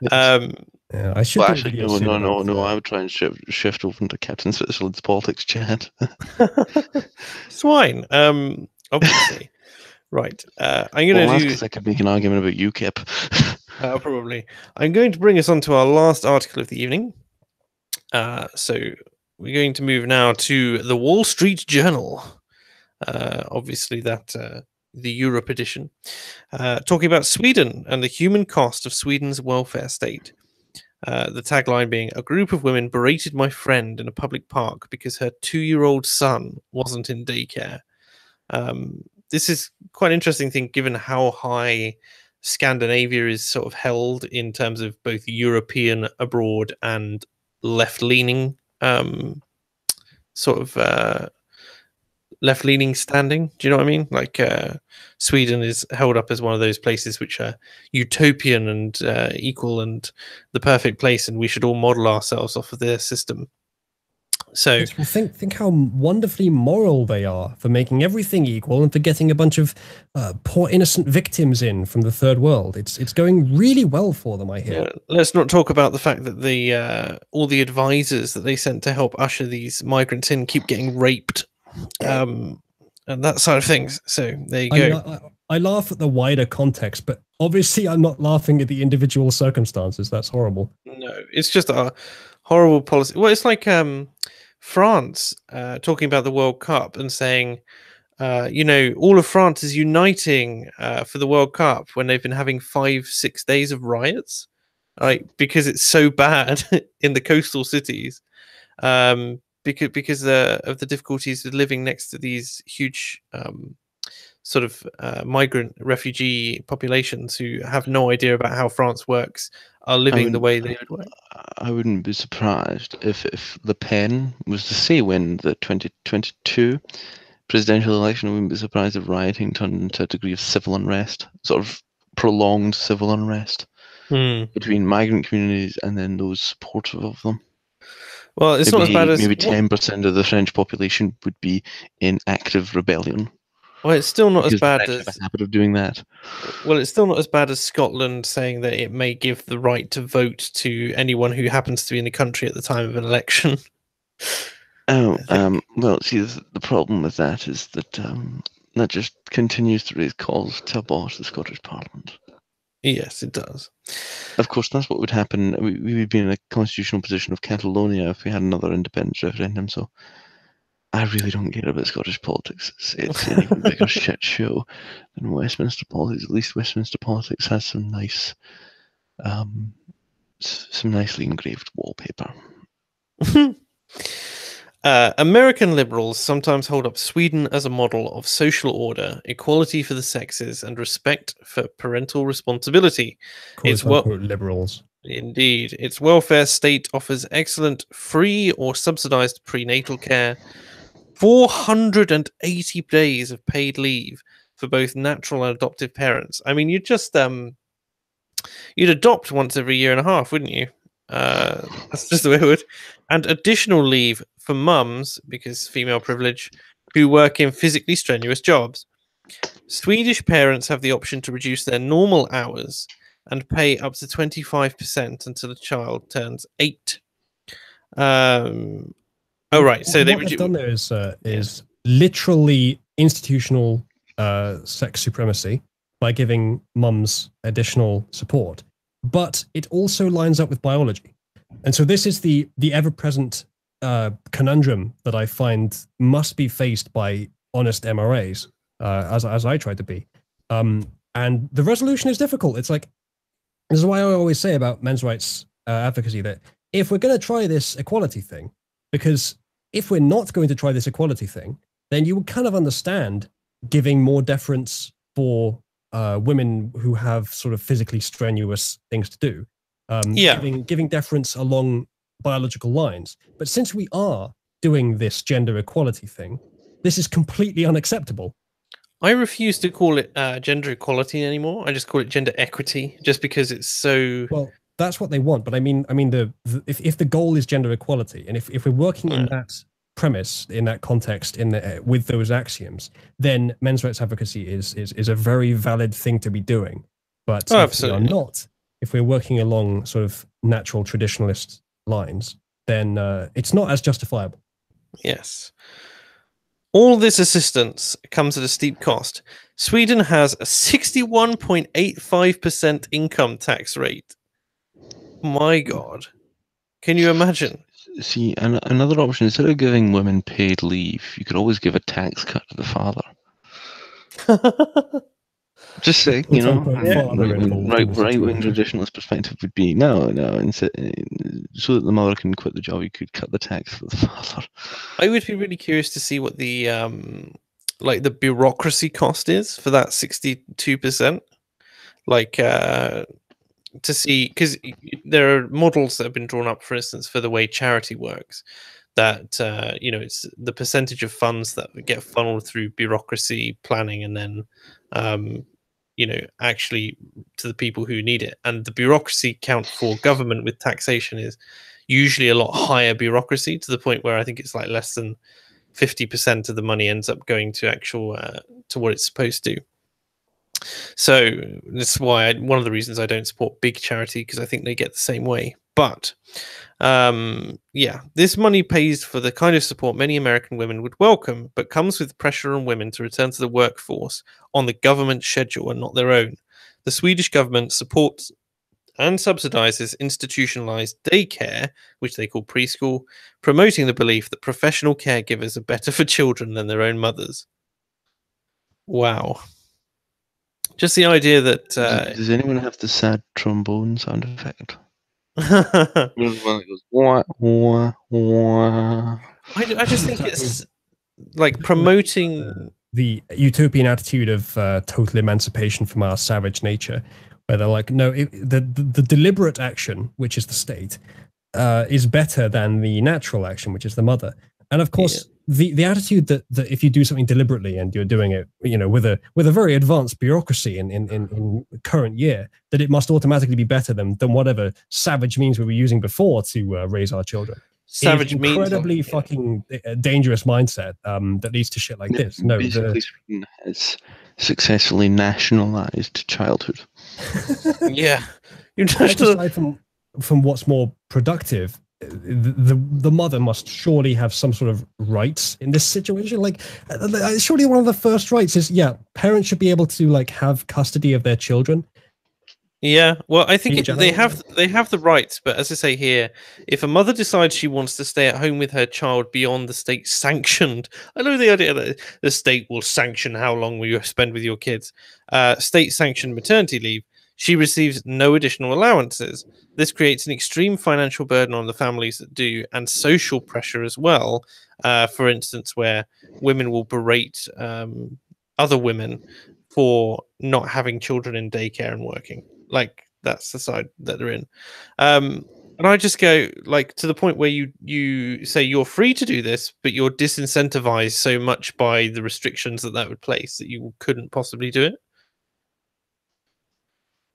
Yes. Yeah, I should. Well, actually, no. I would try and shift over to Captain Switzerland's politics chat. It's fine. Obviously. Right. I'm going to do. Because I could make an argument about UKIP. Probably. I'm going to bring us on to our last article of the evening. So we're going to move now to the Wall Street Journal. Obviously, that the Europe edition, talking about Sweden and the human cost of Sweden's welfare state. The tagline being, "A group of women berated my friend in a public park because her 2-year-old son wasn't in daycare." This is quite an interesting thing, given how high Scandinavia is sort of held in terms of both European abroad and left-leaning left-leaning standing. Do you know what I mean? Like Sweden is held up as one of those places which are utopian and equal and the perfect place, and we should all model ourselves off of their system. So yes, well, think how wonderfully moral they are for making everything equal and for getting a bunch of poor innocent victims in from the third world. It's going really well for them, I hear. Yeah, let's not talk about the fact that the all the advisors that they sent to help usher these migrants in keep getting raped, and that side of things. So there you go. I laugh at the wider context, but obviously I'm not laughing at the individual circumstances. That's horrible. No, it's just a horrible policy. Well, it's like France talking about the World Cup and saying, all of France is uniting for the World Cup when they've been having 5-6 days of riots, right? Because it's so bad in the coastal cities, because of the difficulties of living next to these huge sort of migrant refugee populations who have no idea about how France works, are living the way they would work. I wouldn't be surprised if Le Pen was to say win the 2022 presidential election. I wouldn't be surprised if rioting turned into a degree of civil unrest, sort of prolonged civil unrest between migrant communities and then those supportive of them. Well, it's not as bad as maybe 10% of the French population would be in active rebellion. Well, it's still not as bad as a habit of doing that. Well, it's still not as bad as Scotland saying that it may give the right to vote to anyone who happens to be in the country at the time of an election. Well, see, the problem with that is that that just continues to raise calls to abolish the Scottish Parliament. Yes, it does. Of course, that's what would happen. We would be in a constitutional position of Catalonia if we had another independence referendum. So I really don't care about Scottish politics. It's an even bigger shit show than Westminster politics. At least Westminster politics has some nice, some nicely engraved wallpaper. American liberals sometimes hold up Sweden as a model of social order, equality for the sexes, and respect for parental responsibility. It's liberals. Indeed. Its welfare state offers excellent free or subsidized prenatal care, 480 days of paid leave for both natural and adoptive parents. I mean, you'd just you'd adopt once every year and a half, wouldn't you? That's just the way it would. And additional leave for mums, because female privilege, who work in physically strenuous jobs. Swedish parents have the option to reduce their normal hours and pay up to 25% until a child turns 8. Oh, right. So what they've done there is literally institutional sex supremacy by giving mums additional support, but it also lines up with biology. And so this is the ever-present conundrum that I find must be faced by honest MRAs, as I try to be. And the resolution is difficult. It's like, this is why I always say about men's rights advocacy that if we're going to try this equality thing, because if we're not going to try this equality thing, then you would kind of understand giving more deference for women who have sort of physically strenuous things to do. Giving deference along biological lines. But since we are doing this gender equality thing, this is completely unacceptable. I refuse to call it gender equality anymore. I just call it gender equity, just because it's so... Well, that's what they want. But I mean, if the goal is gender equality, and if we're working in that premise, in that context, with those axioms, then men's rights advocacy is a very valid thing to be doing. But if we are not, if we're working along sort of natural traditionalist lines, then it's not as justifiable. Yes. All this assistance comes at a steep cost. Sweden has a 61.85% income tax rate. My God. Can you imagine? See, another option, instead of giving women paid leave, you could always give a tax cut to the father. Just saying, Quote, unquote, father involved in the right-wing situation. traditionalist perspective would be no, and so that the mother can quit the job, you could cut the tax for the father. I would be really curious to see what the like the bureaucracy cost is for that 62%. Like to see, because there are models that have been drawn up, for instance, for the way charity works. That you know, it's the percentage of funds that get funneled through bureaucracy, planning, and then you know, actually to the people who need it. And the bureaucracy count for government with taxation is usually a lot higher bureaucracy, to the point where I think it's like less than 50% of the money ends up going to actual to what it's supposed to. So that's why one of the reasons I don't support big charity, because I think they get the same way. But yeah, this money pays for the kind of support many American women would welcome, but comes with pressure on women to return to the workforce on the government schedule and not their own. The Swedish government supports and subsidizes institutionalized daycare, which they call preschool, promoting the belief that professional caregivers are better for children than their own mothers. Wow. Just the idea that... Does anyone have the sad trombone sound effect? The one that goes, wah, wah, wah. I just think it's like promoting... the utopian attitude of total emancipation from our savage nature, where they're like, no, the deliberate action, which is the state, is better than the natural action, which is the mother. And of course, the attitude that if you do something deliberately and you're doing it, you know, with a very advanced bureaucracy in current year, that it must automatically be better than whatever savage means we were using before to raise our children. Savage means incredibly fucking dangerous mindset that leads to shit like this. No, basically, Sweden has successfully nationalized childhood. Yeah, you just aside from what's more productive, the mother must surely have some sort of rights in this situation. Like, surely one of the first rights is, yeah, parents should be able to like have custody of their children. Yeah, well, I think they have the rights, but as I say here, if a mother decides she wants to stay at home with her child beyond the state sanctioned, I know the idea that the state will sanction how long will you spend with your kids, state sanctioned maternity leave, she receives no additional allowances. This creates an extreme financial burden on the families that do, and social pressure as well. For instance, where women will berate other women for not having children in daycare and working. Like, that's the side that they're in. And I just go, like, to the point where you say you're free to do this, but you're disincentivized so much by the restrictions that would place that you couldn't possibly do it.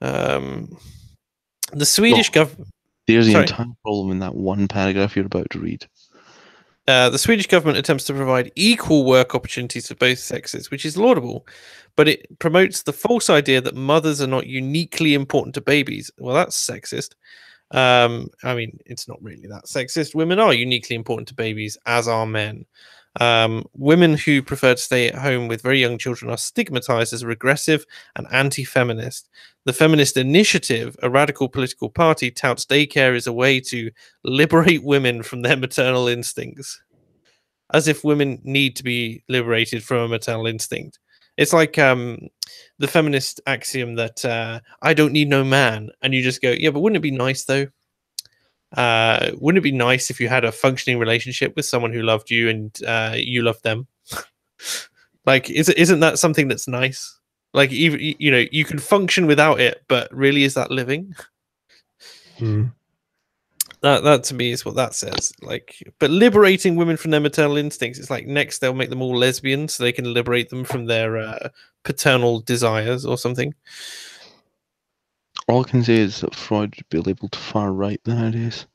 The Swedish government... There's the entire problem in that one paragraph you're about to read. The Swedish government attempts to provide equal work opportunities for both sexes, which is laudable, but it promotes the false idea that mothers are not uniquely important to babies. Well, that's sexist. I mean, it's not really that sexist. Women are uniquely important to babies, as are men. Women who prefer to stay at home with very young children are stigmatized as regressive and anti-feminist. The Feminist Initiative, a radical political party, touts daycare as a way to liberate women from their maternal instincts, as if women need to be liberated from a maternal instinct. It's like the feminist axiom that I don't need no man, and you just go, yeah, but wouldn't it be nice though? Wouldn't it be nice if you had a functioning relationship with someone who loved you and you loved them? Like, isn't that something that's nice? Like, even, you know, you can function without it, but really, is that living? That to me is what that says. Like, but liberating women from their maternal instincts, it's like next they'll make them all lesbians so they can liberate them from their paternal desires or something. All I can say is that Freud would be labelled far right nowadays.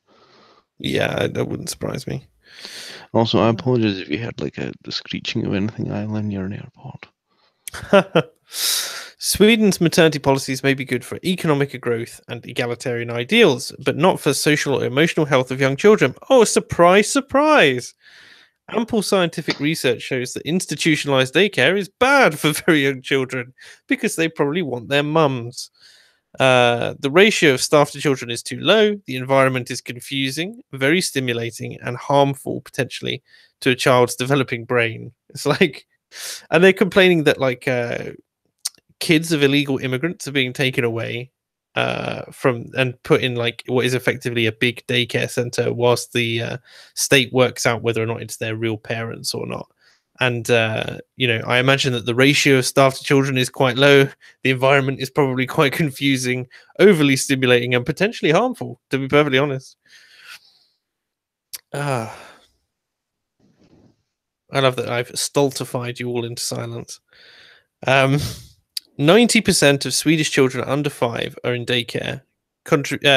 Yeah, that wouldn't surprise me. Also, I apologize if you had like the screeching of anything island near an airport. Sweden's maternity policies may be good for economic growth and egalitarian ideals, but not for social or emotional health of young children. Oh, surprise, surprise! Ample scientific research shows that institutionalized daycare is bad for very young children because they probably want their mums. The ratio of staff to children is too low. The environment is confusing, very stimulating, and harmful potentially to a child's developing brain. It's like, And they're complaining that like kids of illegal immigrants are being taken away from and put in like what is effectively a big daycare center whilst the state works out whether or not it's their real parents or not. And I imagine that the ratio of staff to children is quite low. The environment is probably quite confusing, overly stimulating, and potentially harmful, to be perfectly honest. I love that I've stultified you all into silence. 90% of Swedish children under 5 are in daycare.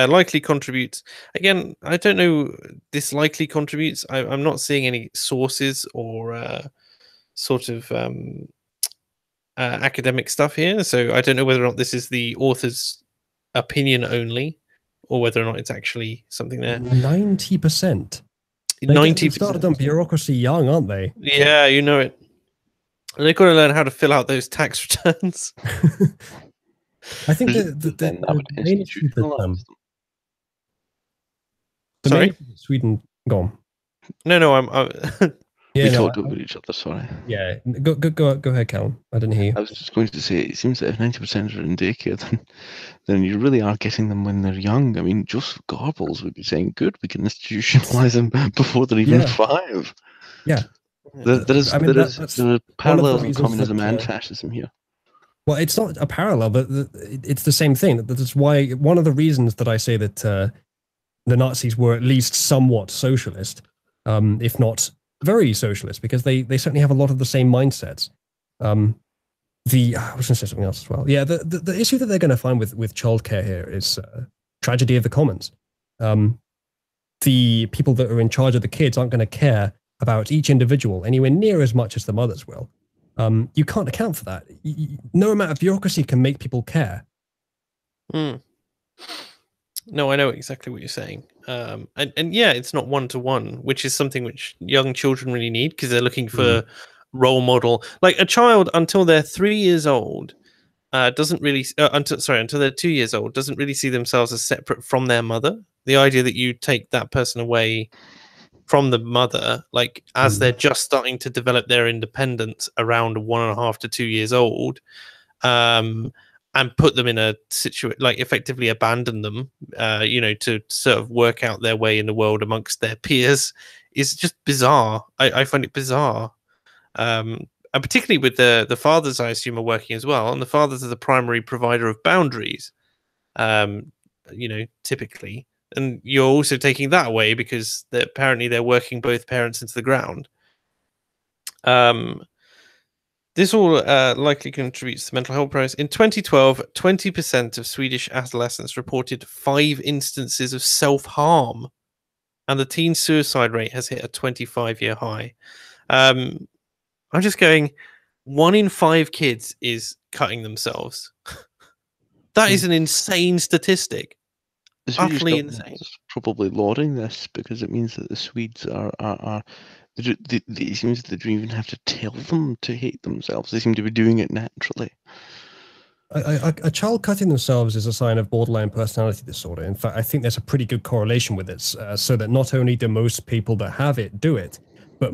Likely contributes. Again, I don't know. This likely contributes. I'm not seeing any sources or sort of academic stuff here. So I don't know whether or not this is the author's opinion only, or whether or not it's actually something there. 90%. 90%. They started on bureaucracy young, aren't they? Yeah, you know it. And they've got to learn how to fill out those tax returns. I think the main issue that sorry, Sweden gone. No, I'm we talked over each other. Sorry. Yeah, go ahead, Calum. I didn't hear you. I was just going to say, it seems that if 90% are in daycare, then you really are getting them when they're young. I mean, Joseph Goebbels would be saying, "Good, we can institutionalize them before they're even 5." Yeah, there are parallels in communism and fascism here. Well, it's not a parallel, but it's the same thing. That's why one of the reasons that I say that the Nazis were at least somewhat socialist, if not very socialist, because they certainly have a lot of the same mindsets. I was going to say something else as well. Yeah, the issue that they're going to find with childcare here is tragedy of the commons. The people that are in charge of the kids aren't going to care about each individual anywhere near as much as the mothers will. You can't account for that. No amount of bureaucracy can make people care. No, I know exactly what you're saying. And yeah, it's not one-to-one, which is something which young children really need, because they're looking for role model. Like a child until they're 3 years old doesn't really until they're 2 years old doesn't really see themselves as separate from their mother. The idea that you take that person away from the mother, like as they're just starting to develop their independence around 1.5 to 2 years old, and put them in a situation, like effectively abandon them, to sort of work out their way in the world amongst their peers, is just bizarre. I find it bizarre. And particularly with the fathers, I assume, are working as well. And the fathers are the primary provider of boundaries, typically. And you're also taking that away because apparently they're working both parents into the ground. This all likely contributes to mental health problems. In 2012, 20% of Swedish adolescents reported 5 instances of self-harm, and the teen suicide rate has hit a 25-year high. I'm just going, 1 in 5 kids is cutting themselves. That is an insane statistic. The Swedish Utterly government insane. is probably lauding this because it means that the Swedes it seems they don't even have to tell them to hate themselves. They seem to be doing it naturally. A child cutting themselves is a sign of borderline personality disorder. In fact, I think there's a pretty good correlation with it, so that not only do most people that have it do it, but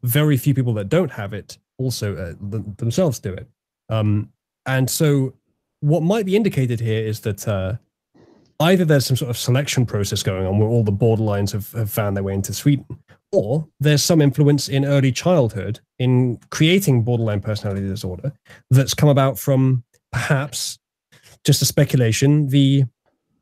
very few people that don't have it also themselves do it. And so what might be indicated here is that either there's some sort of selection process going on where all the borderlines have found their way into Sweden, or there's some influence in early childhood in creating borderline personality disorder that's come about from, perhaps, just a speculation, the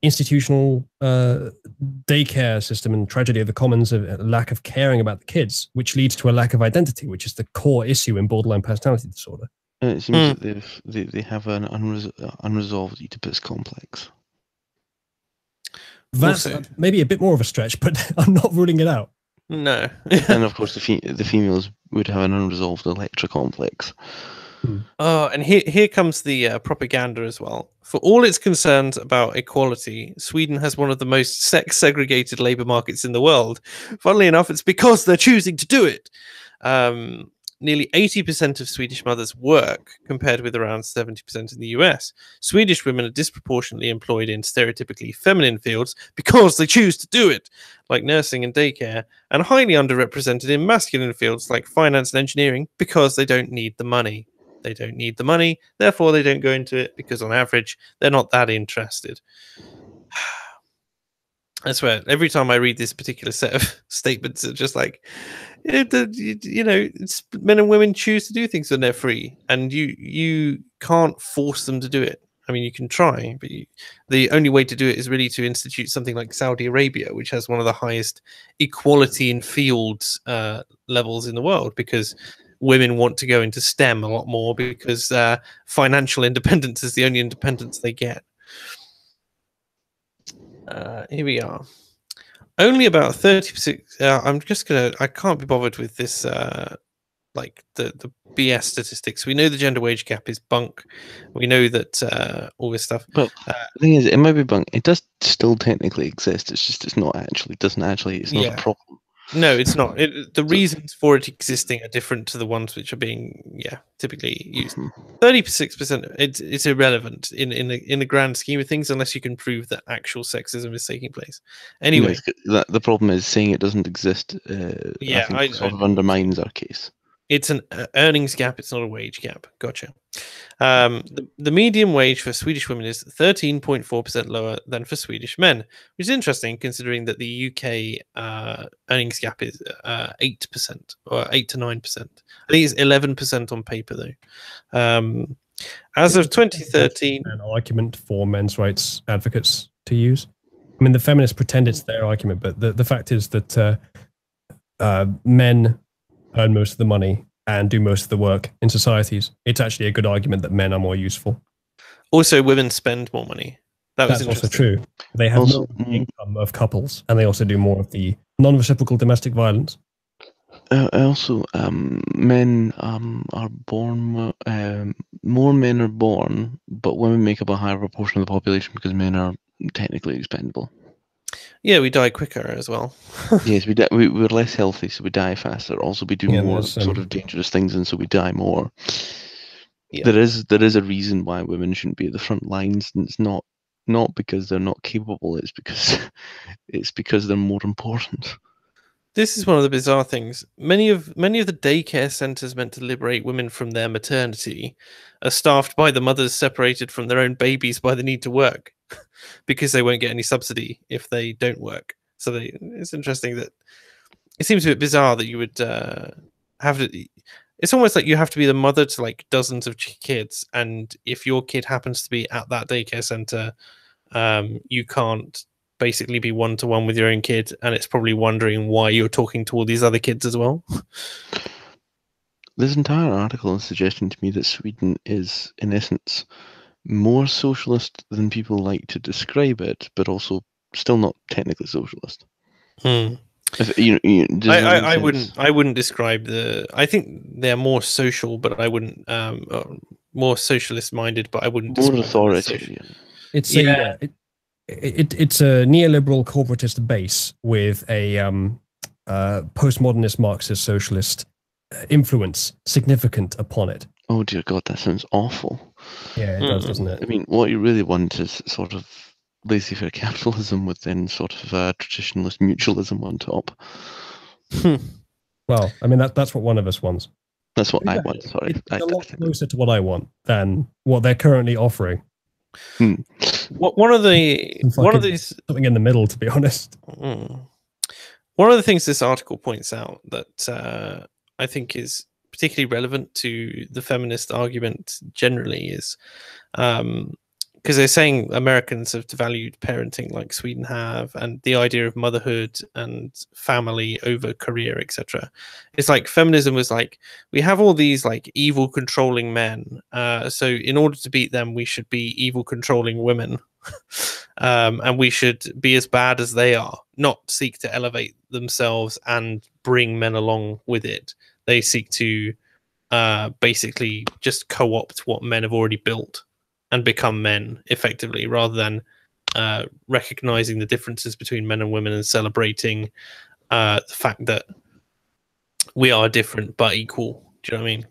institutional daycare system and tragedy of the commons, of lack of caring about the kids, which leads to a lack of identity, which is the core issue in borderline personality disorder. It seems that they have an unresolved Oedipus complex. That's maybe a bit more of a stretch, but I'm not ruling it out. No. And of course, the females would have an unresolved Electra complex. Oh, and here comes the propaganda as well. For all its concerns about equality, Sweden has one of the most sex-segregated labour markets in the world. Funnily enough, it's because they're choosing to do it. nearly 80% of Swedish mothers work, compared with around 70% in the US. Swedish women are disproportionately employed in stereotypically feminine fields because they choose to do it, like nursing and daycare, and highly underrepresented in masculine fields like finance and engineering because they don't need the money. They don't need the money, therefore they don't go into it because on average they're not that interested. I swear, every time I read this particular set of statements, it's just like, it's men and women choose to do things when they're free, and you can't force them to do it. I mean, you can try, but the only way to do it is really to institute something like Saudi Arabia, which has one of the highest equality in fields levels in the world, because women want to go into STEM a lot more because financial independence is the only independence they get. Here we are. Only about 30%. I can't be bothered with this, like the BS statistics. We know the gender wage gap is bunk. We know that all this stuff. Well, the thing is, it might be bunk. It does still technically exist. It's just it's not a problem. No, it's not. The reasons for it existing are different to the ones which are being, typically used. 36%. It's irrelevant in the grand scheme of things, unless you can prove that actual sexism is taking place. Anyway, the problem is saying it doesn't exist. I think sort of undermines our case. It's an earnings gap. It's not a wage gap. Gotcha. The median wage for Swedish women is 13.4% lower than for Swedish men, which is interesting considering that the UK earnings gap is 8% or 8 to 9%. I think it's 11% on paper though. As of 2013, an argument for men's rights advocates to use. I mean, the feminists pretend it's their argument, but the fact is that men earn most of the money and do most of the work in societies. It's actually a good argument that men are more useful. Also, women spend more money. That's also true. They have more income of couples, and they also do more of the non-reciprocal domestic violence. Also, men are born. More men are born, but women make up a higher proportion of the population because men are technically expendable. Yeah, we die quicker as well. Yes, we die. We're less healthy, so we die faster. Also, we do more sort of dangerous things, and so we die more. Yeah. There is a reason why women shouldn't be at the front lines, and it's not because they're not capable. It's because they're more important. This is one of the bizarre things. Many of the daycare centers meant to liberate women from their maternity are staffed by the mothers separated from their own babies by the need to work, because they won't get any subsidy if they don't work. So it's interesting that it seems a bit bizarre that you would have to. It's almost like you have to be the mother to like dozens of kids, and if your kid happens to be at that daycare center, you can't basically be one-to-one with your own kid, and it's probably wondering why you're talking to all these other kids as well. This entire article is suggesting to me that Sweden is, in essence, more socialist than people like to describe it, but also still not technically socialist. I wouldn't describe the. I think they're more social, but I wouldn't. More socialist minded, but I wouldn't. More authoritarian. It's it's a neoliberal corporatist base with a postmodernist Marxist socialist influence significant upon it. Oh dear God, that sounds awful. Yeah, it does, doesn't it? I mean, what you really want is sort of laissez-faire capitalism with then sort of traditionalist mutualism on top. Well, I mean, that's what one of us wants. That's what I want. Sorry, it's a lot closer to what I want than what they're currently offering. One of these something in the middle, to be honest. One of the things this article points out that I think is particularly relevant to the feminist argument generally is because they're saying Americans have devalued parenting like Sweden have, and the idea of motherhood and family over career, etc. It's like feminism was like, we have all these like evil controlling men, so in order to beat them we should be evil controlling women. And we should be as bad as they are, not seek to elevate themselves and bring men along with it. They seek to basically just co-opt what men have already built and become men effectively, rather than recognizing the differences between men and women and celebrating the fact that we are different but equal Do you know what I mean?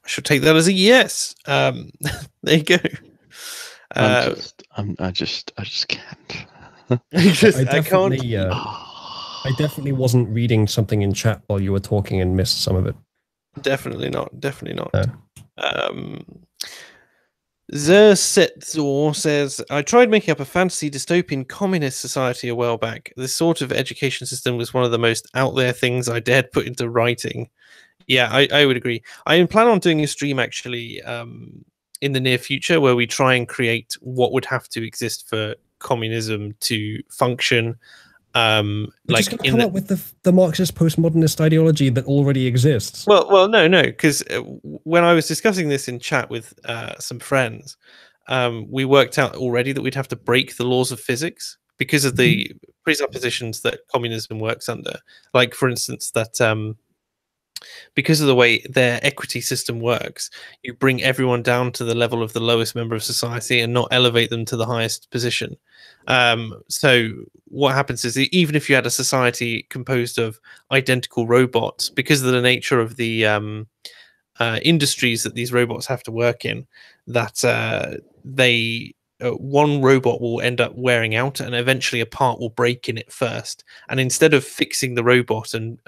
I should take that as a yes. There you go. I just can't. I can't. I definitely wasn't reading something in chat while you were talking and missed some of it. Definitely not. Definitely not. No. Zersetzor says, I tried making up a fantasy dystopian communist society a while back. This sort of education system was one of the most out there things I dared put into writing. Yeah, I would agree. I plan on doing a stream actually in the near future where we try and create what would have to exist for communism to function. Like come up with the Marxist postmodernist ideology that already exists. Well, no, because when I was discussing this in chat with some friends, we worked out already that we'd have to break the laws of physics because of the presuppositions that communism works under. Like, for instance, that because of the way their equity system works, you bring everyone down to the level of the lowest member of society and not elevate them to the highest position. So what happens is that even if you had a society composed of identical robots, because of the nature of the industries that these robots have to work in, that one robot will end up wearing out and eventually a part will break in it first. And instead of fixing the robot and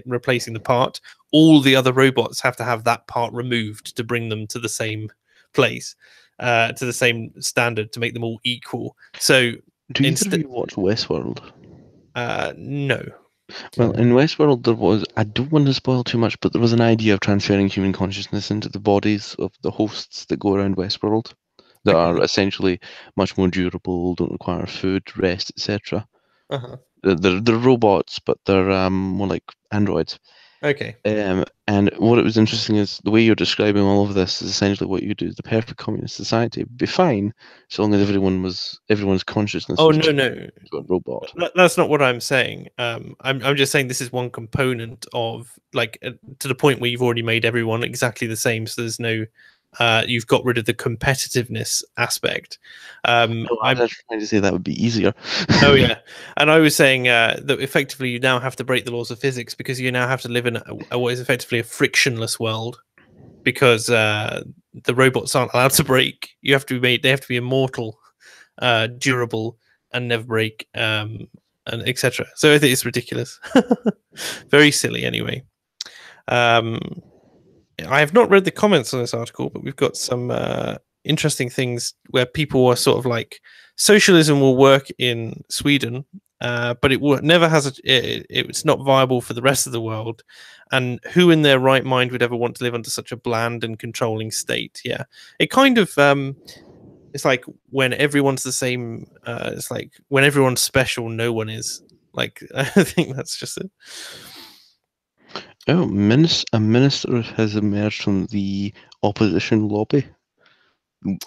replacing the part, all the other robots have to have that part removed to bring them to the same place, to the same standard, to make them all equal. So do either of you watch Westworld? No. Well, in Westworld, there was, I don't want to spoil too much, but there was an idea of transferring human consciousness into the bodies of the hosts that go around Westworld that are essentially much more durable, don't require food, rest, etc. They're robots, but they're more like androids. Okay. And what it was interesting is the way you're describing all of this is essentially what you do. The perfect communist society would be fine so long as everyone's consciousness. Oh was no, to a robot. That's not what I'm saying. I'm just saying this is one component of like to the point where you've already made everyone exactly the same. So there's no. You've got rid of the competitiveness aspect. I'm just trying to say that would be easier. Oh yeah, and I was saying that effectively you now have to break the laws of physics because you now have to live in what is effectively a frictionless world, because the robots aren't allowed to break. You have to be made; they have to be immortal, durable, and never break, and etc. So I think it's ridiculous, very silly. Anyway. I have not read the comments on this article, but we've got some interesting things where people are sort of like, socialism will work in Sweden, but it never has it's not viable for the rest of the world. And who in their right mind would ever want to live under such a bland and controlling state? Yeah, it kind of it's like when everyone's the same. It's like when everyone's special, no one is. Like I think that's just it. Oh, a minister has emerged from the opposition lobby,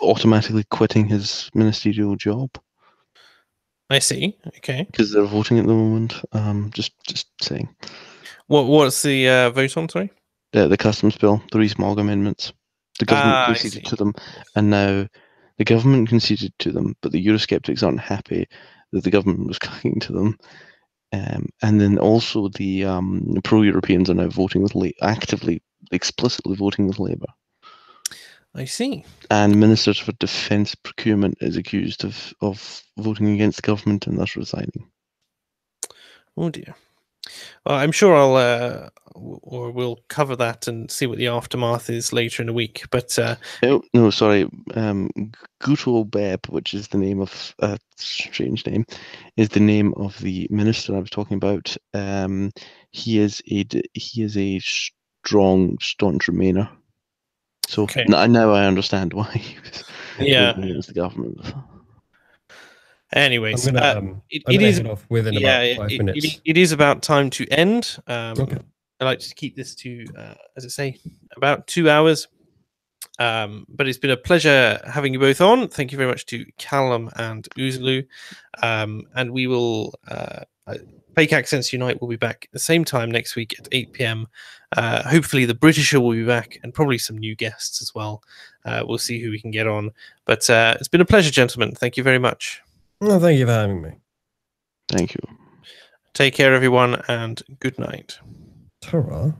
automatically quitting his ministerial job. I see. Okay. Because they're voting at the moment. Just saying. What's the vote on? Sorry. The customs bill, the reasonable amendments. The government conceded to them, and now the government conceded to them, but the Eurosceptics aren't happy that the government was clinging to them. And then also the pro-Europeans are now voting with actively, explicitly voting with Labour. I see. And Ministers for Defence Procurement is accused of voting against the government and thus resigning. Oh dear. Well, I'm sure we'll cover that and see what the aftermath is later in the week. But no, sorry, Guto Beb, which is the name of a strange name, is the name of the minister I was talking about. He is a strong, staunch Remainer. So now I understand why he was voting against the government. Anyways, it is off within about 5 minutes. It is about time to end. Okay. I like to keep this to, as I say, about 2 hours. But it's been a pleasure having you both on. Thank you very much to Calum and Uzalu. And we will, Fake Accents Unite will be back at the same time next week at 8 p.m. Hopefully the Britisher will be back and probably some new guests as well. We'll see who we can get on. But it's been a pleasure, gentlemen. Thank you very much. Well, thank you for having me. Thank you. Take care, everyone, and good night. Ta-ra.